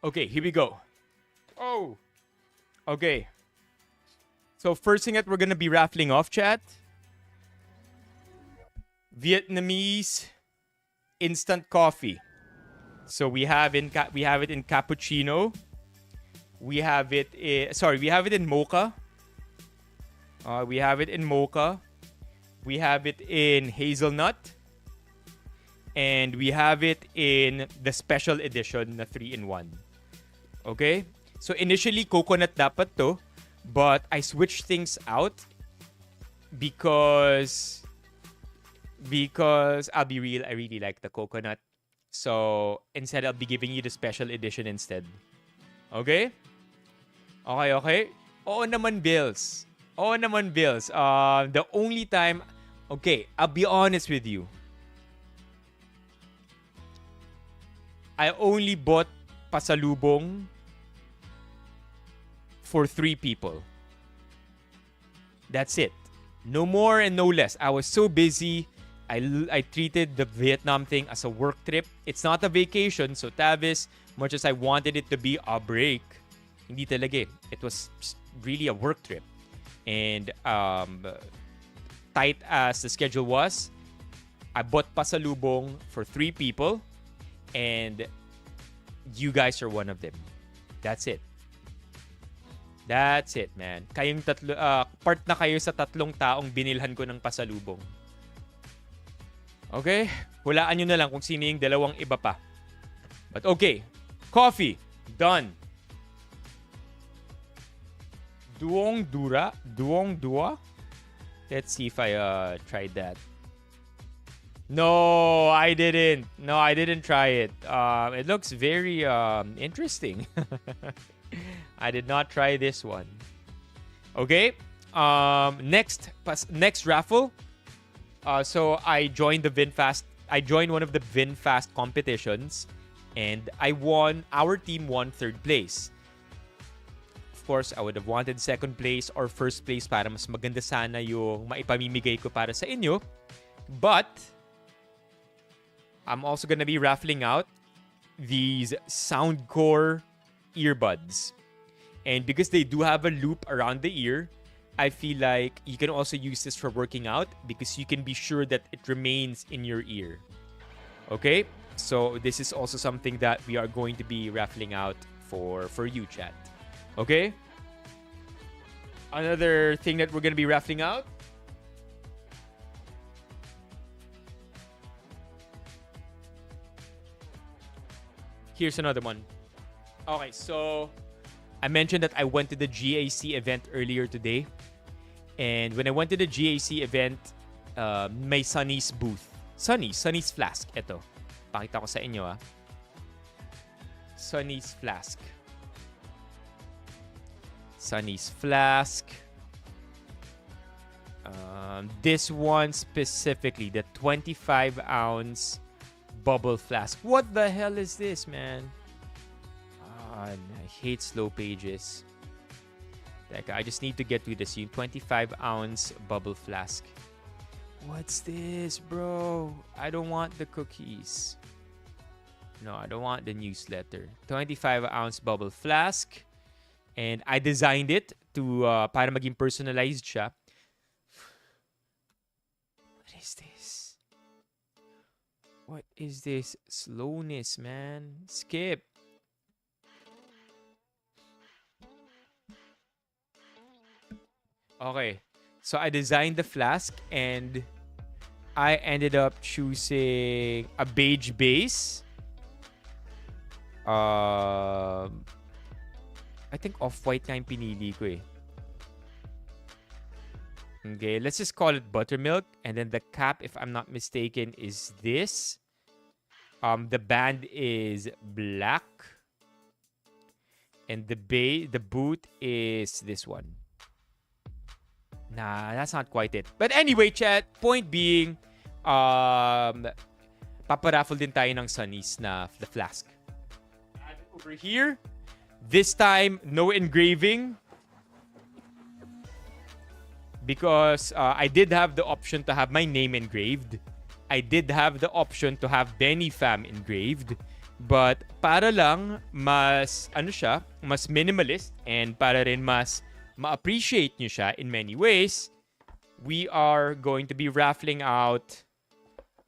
A: Okay, here we go. Oh, okay. So first thing that we're gonna be raffling off, chat. Vietnamese instant coffee. So we have it in cappuccino. We have it in mocha. We have it in mocha. We have it in hazelnut. And we have it in the special edition na 3-in-1. Okay? So initially, coconut dapat to. But I switched things out because I'll be real, I really like the coconut. So instead, I'll be giving you the special edition instead. Okay? Okay. Oo naman, Bills. The only time... Okay, I'll be honest with you. I only bought pasalubong for 3 people. That's it. No more and no less. I was so busy. I treated the Vietnam thing as a work trip. It's not a vacation. So Tavis, much as I wanted it to be a break, hindi talaga. It was really a work trip. And tight as the schedule was, I bought pasalubong for 3 people, and you guys are one of them. That's it. That's it, man. Kayong part na kayo sa 3 taong binilhan ko ng pasalubong. Okay? Hulaan nyo na lang kung sino yung 2 iba pa. But okay. Coffee. Done. Duong Dua? Let's see if I tried that. No, I didn't. No, I didn't try it. It looks very interesting. I did not try this one. Okay. Next raffle. So I joined the VinFast. I joined one of the VinFast competitions, and our team won 3rd place. Of course, I would have wanted 2nd place or 1st place para mas maganda sana yung maipamimigay ko para sa inyo. But I'm also gonna be raffling out these Soundcore earbuds. And because they do have a loop around the ear, I feel like you can also use this for working out because you can be sure that it remains in your ear. Okay? So this is also something that we are going to be raffling out for you, chat. Okay? Another thing that we're going to be raffling out. Here's another one. Okay, so I mentioned that I went to the GAC event earlier today. And when I went to the GAC event, may Sunny's booth. Sunny's Flask. Ito. Pakita ko sa inyo, ah. Sunny's Flask. Sunny's Flask. This one specifically, the 25-ounce bubble flask. What the hell is this, man? I hate slow pages. I just need to get to this 25-ounce bubble flask. What's this, bro? I don't want the cookies. No, I don't want the newsletter. 25-ounce bubble flask. And I designed it to para maging personalized siya. What is this? What is this? Slowness, man. Skip. Okay. So I designed the flask and I ended up choosing a beige base. I think off-white na yung pinili ko eh. Okay, let's just call it buttermilk. And then the cap, if I'm not mistaken, is this. The band is black. And the boot is this one. Nah, that's not quite it. But anyway, chat, point being, paparaffle din tayo ng Sunnies na the flask. And over here, this time, no engraving. Because I did have the option to have my name engraved. I did have the option to have Benifam engraved. But para lang mas, mas minimalist and para rin mas ma-appreciate nyo siya in many ways, we are going to be raffling out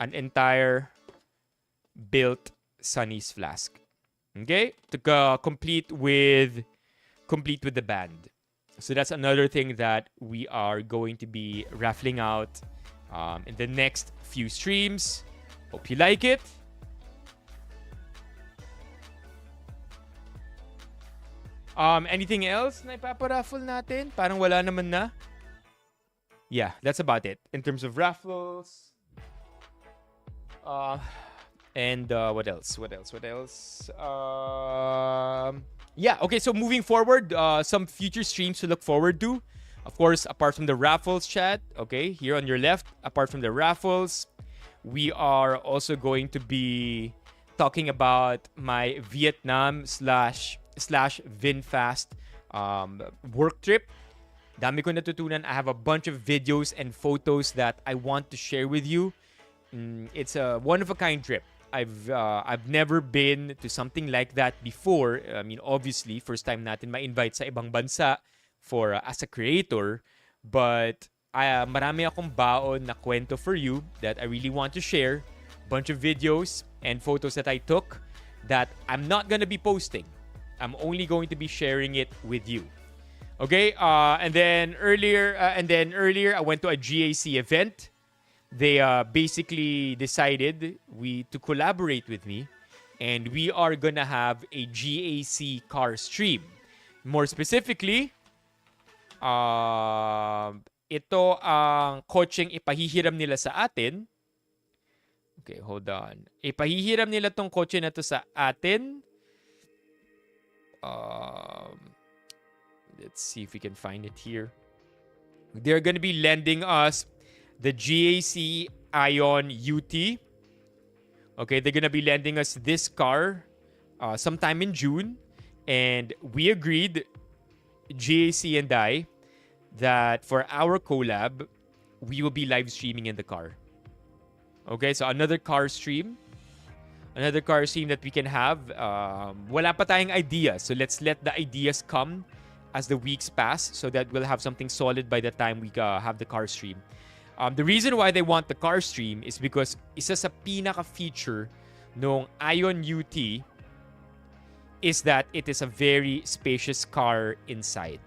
A: an entire built Sunny's flask. Okay? To complete with the band. So that's another thing that we are going to be raffling out in the next few streams. Hope you like it. Anything else na ipaparaffle natin? Parang wala naman na. Yeah, that's about it. In terms of raffles. And what else? Yeah, okay, so moving forward, some future streams to look forward to. Of course, apart from the raffles, chat, okay, here on your left, apart from the raffles, we are also going to be talking about my Vietnam slash VinFast work trip. Dami ko natutunan. I have a bunch of videos and photos that I want to share with you. It's a one-of-a-kind trip. I've never been to something like that before. I mean, obviously, first time natin ma-invite sa ibang bansa for as a creator. But marami akong baon na kwento for you that I really want to share. Bunch of videos and photos that I took that I'm not gonna be posting. I'm only going to be sharing it with you. Okay, and then earlier I went to a GAC event. They basically decided to collaborate with me, and we are gonna have a GAC car stream. More specifically, ito ang kotseng ipahihiram nila sa atin. Okay, hold on. Ipahihiram nila tong kotse na to sa atin. Let's see if we can find it here. They're gonna be lending us the GAC Ion UT. Okay, they're gonna be lending us this car sometime in June. And we agreed, GAC and I, that for our collab, we will be live streaming in the car. Okay, so another car stream that we can have. Wala pa tayong ideas, so let's let the ideas come as the weeks pass so that we'll have something solid by the time we have the car stream. The reason why they want the car stream is because isa sa pinaka-feature ng Ion UT is that it is a very spacious car inside.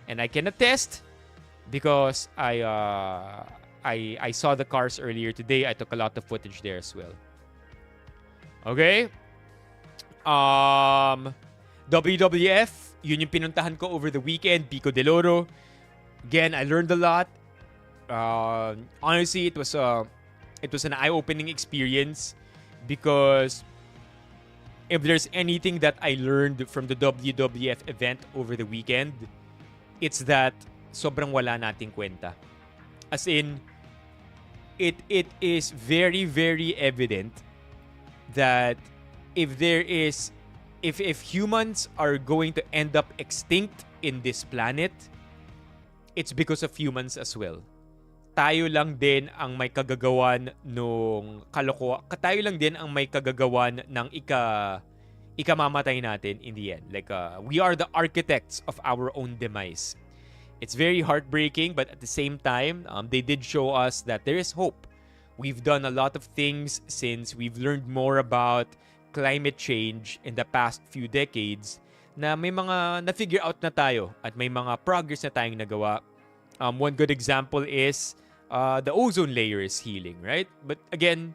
A: And I can attest because I saw the cars earlier today. I took a lot of footage there as well. Okay? WWF, yun yung pinuntahan ko over the weekend, Pico del Oro. Again, I learned a lot. Honestly, it was an eye-opening experience because if there's anything that I learned from the WWF event over the weekend, it's that sobrang wala nating kwenta. As in, it is very, very evident that if humans are going to end up extinct in this planet, it's because of humans as well. Tayo lang din ang may kagagawan nung tayo lang din ang may kagagawan ng ikamamatay natin in the end. Like, we are the architects of our own demise. It's very heartbreaking, but at the same time, they did show us that there is hope. We've done a lot of things since we've learned more about climate change in the past few decades na may mga na-figure out na tayo at may mga progress na tayong nagawa. One good example is the ozone layer is healing, right? But again,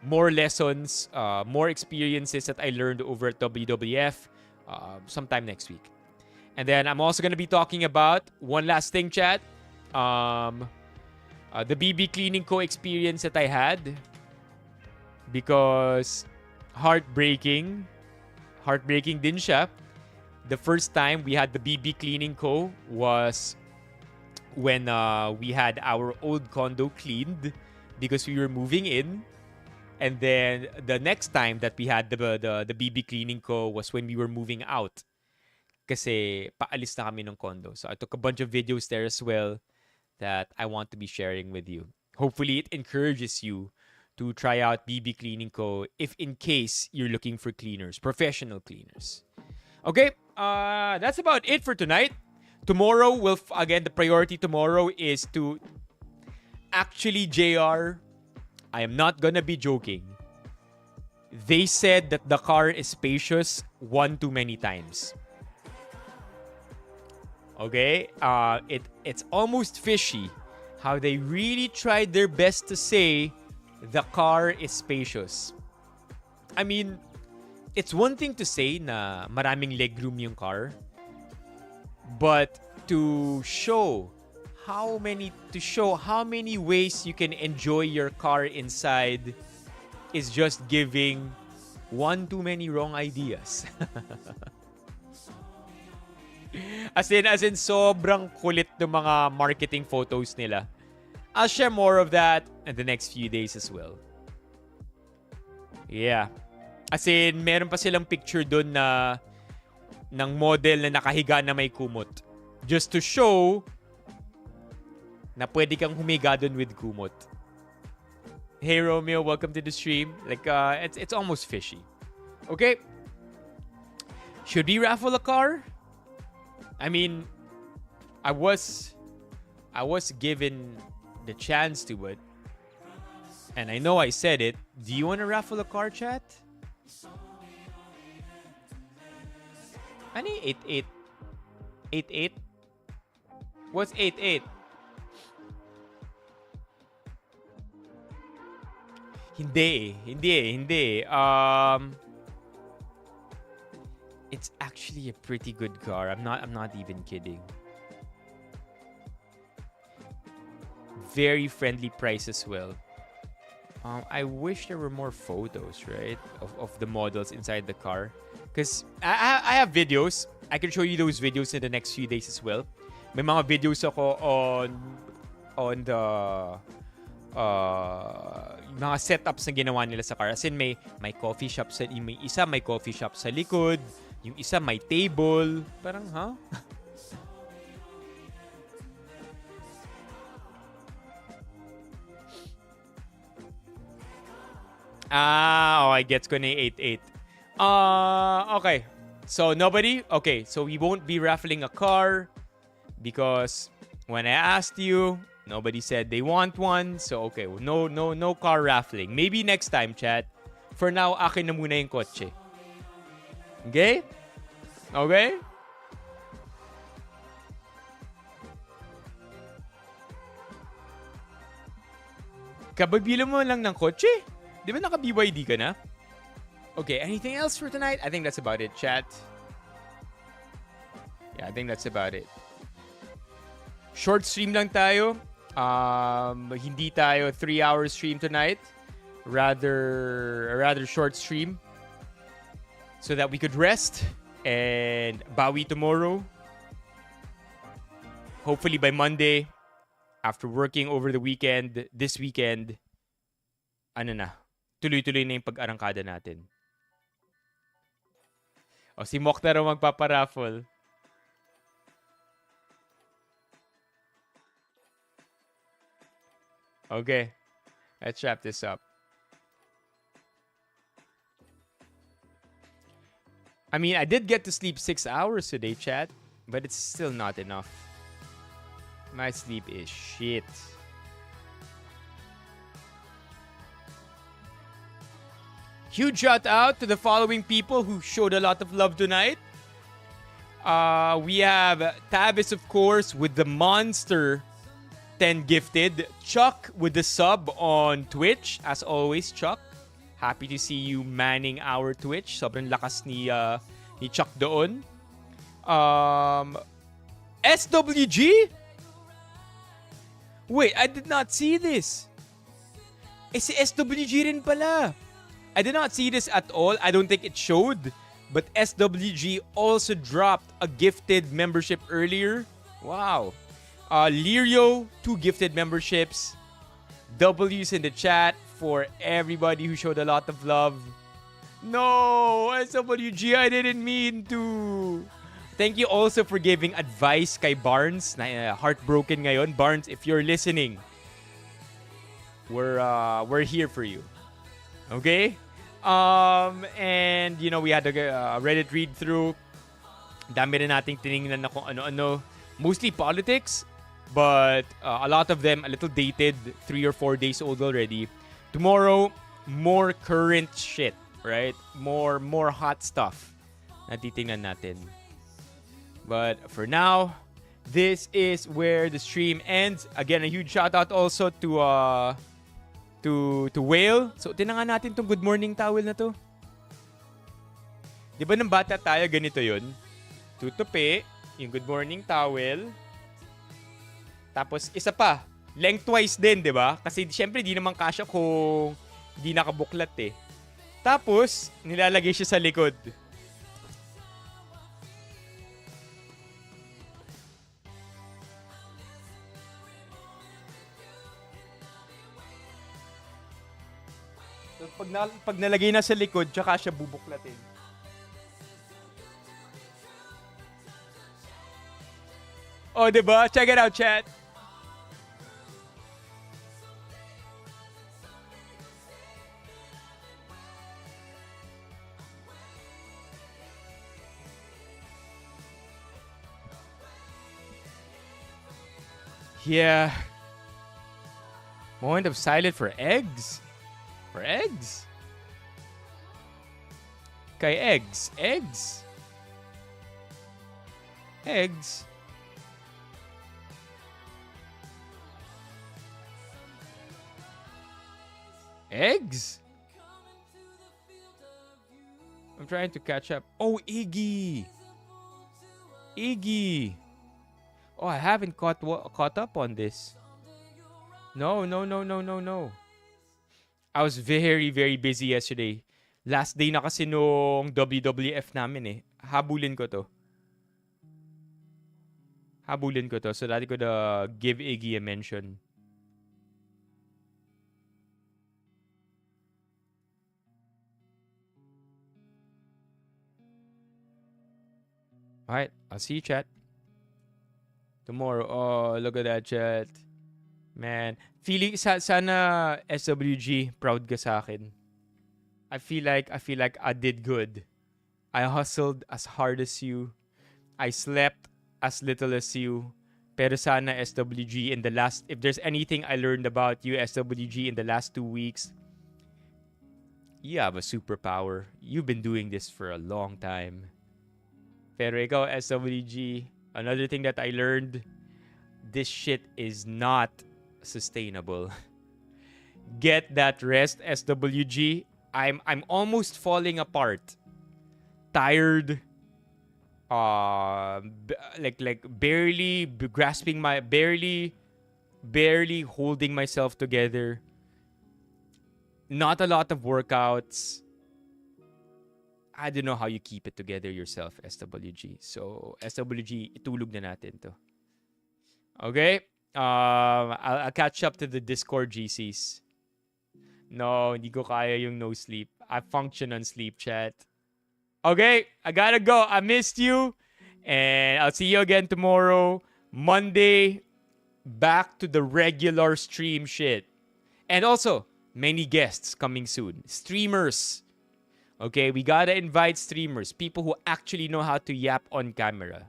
A: more lessons, more experiences that I learned over at WWF sometime next week. And then I'm also going to be talking about one last thing, chat. The BB Cleaning Co. experience that I had. Because heartbreaking din siya. The first time we had the BB Cleaning Co. was when we had our old condo cleaned because we were moving in. And then the next time that we had the BB Cleaning Co. was when we were moving out. Kasi paalis na kami ng condo. So I took a bunch of videos there as well that I want to be sharing with you. Hopefully it encourages you to try out BB Cleaning Co. if in case you're looking for cleaners, professional cleaners. Okay, that's about it for tonight. Tomorrow, again, the priority tomorrow is to actually, JR, I am not gonna be joking. They said that the car is spacious one too many times. Okay, it's almost fishy how they really tried their best to say the car is spacious. I mean, it's one thing to say na maraming legroom yung car, but to show how many ways you can enjoy your car inside is just giving one too many wrong ideas. As in, sobrang kulit ng mga marketing photos nila. I'll share more of that in the next few days as well. Yeah. As in, meron pa silang picture dun na ng model na nakahiga na may kumot. Just to show na pwede kang humiga dun with kumot. Hey Romeo, welcome to the stream. Like, it's almost fishy. Okay. Should we raffle a car? I mean, I was I was given the chance to it. And I know I said it. Do you want to raffle a car, chat? Ano yung 8-8? 8-8? What's 8-8? Hindi. It's actually a pretty good car. I'm not even kidding. Very friendly price as well. I wish there were more photos, right, of the models inside the car. Because I have videos. I can show you those videos in the next few days as well. May mga videos ako on the mga setups na ginawa nila sa car. As in, may coffee shop sa... May isa may coffee shop sa likod. Yung isa may table. Parang, huh? Okay, gets ko na yung 8-8. Okay. So, nobody? Okay, so we won't be raffling a car because when I asked you, nobody said they want one. So, okay, no car raffling. Maybe next time, chat. For now, akin na muna yung kotse. Okay? Okay? Kababila mo lang ng kotse? Di ba naka-BYD ka na? Okay, anything else for tonight? I think that's about it, chat. Yeah, I think that's about it. Short stream lang tayo. Hindi tayo 3-hour stream tonight. Rather short stream. So that we could rest and bawi tomorrow. Hopefully by Monday, after working over the weekend, this weekend, tuloy-tuloy na yung pag-arangkada natin. O, si Mokta raw magpaparaffle. Okay. Let's wrap this up. I mean, I did get to sleep 6 hours today, chat. But it's still not enough. My sleep is shit. Huge shout out to the following people who showed a lot of love tonight. We have Tabis, of course, with the monster 10 gifted. Chuck with the sub on Twitch. As always, Chuck. Happy to see you manning our Twitch. Sobrang lakas ni Chuck doon. SWG? Wait, I did not see this. Si SWG rin pala. I did not see this at all. I don't think it showed. But SWG also dropped a gifted membership earlier. Wow. Lirio, 2 gifted memberships. W's in the chat for everybody who showed a lot of love. No, SWG, I didn't mean to. Thank you also for giving advice kay Barnes. Na heartbroken ngayon. Barnes, if you're listening, we're here for you. Okay? And, you know, we had a Reddit read-through. Dami rin nating tinignan na kung ano-ano. Mostly politics, but a lot of them a little dated. 3 or 4 days old already. Tomorrow, more current shit, right? More hot stuff na titingnan natin. But for now, this is where the stream ends. Again, a huge shout out also to Wheyl. So, tinangan natin tong good morning towel na to. Di ba nang bata tayo, ganito yun? Tutupi, yung good morning towel. Tapos, isa pa, lengthwise din, di ba? Kasi, syempre, di naman kasya kung di nakabuklat eh. Tapos, nilalagay siya sa likod. So, pag nalagay na sa likod, tsaka siya bubuklatin. Oh, diba? Check it out, chat. Yeah. Moment of silence for eggs. For eggs? Kay eggs. Eggs. Eggs. Eggs? I'm trying to catch up. Oh, Iggy. Iggy. Oh, I haven't caught up on this. No. I was very, very busy yesterday. Last day na kasi nung WWF namin eh. Habulin ko to. So dati ko na give Iggy a mention. Alright, I'll see you, chat. Tomorrow. Oh, look at that, chat. Man, feeling sana SWG proud ka sa akin. I feel like I did good. I hustled as hard as you. I slept as little as you. Pero sana SWG in the last, if there's anything I learned about you SWG in the last 2 weeks, you have a superpower. You've been doing this for a long time. Pero ikaw SWG, another thing that I learned, this shit is not sustainable. Get that rest, SWG. I'm almost falling apart. Tired. Like barely grasping my barely holding myself together. Not a lot of workouts. I don't know how you keep it together yourself, SWG. So, SWG, itulog na natin to. Okay? I'll catch up to the Discord GCs. No, hindi ko kaya yung no sleep. I function on sleep, chat. Okay, I gotta go. I missed you. And I'll see you again tomorrow. Monday, back to the regular stream shit. And also, many guests coming soon. Streamers. Okay, we gotta invite streamers. People who actually know how to yap on camera.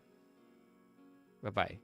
A: Bye-bye.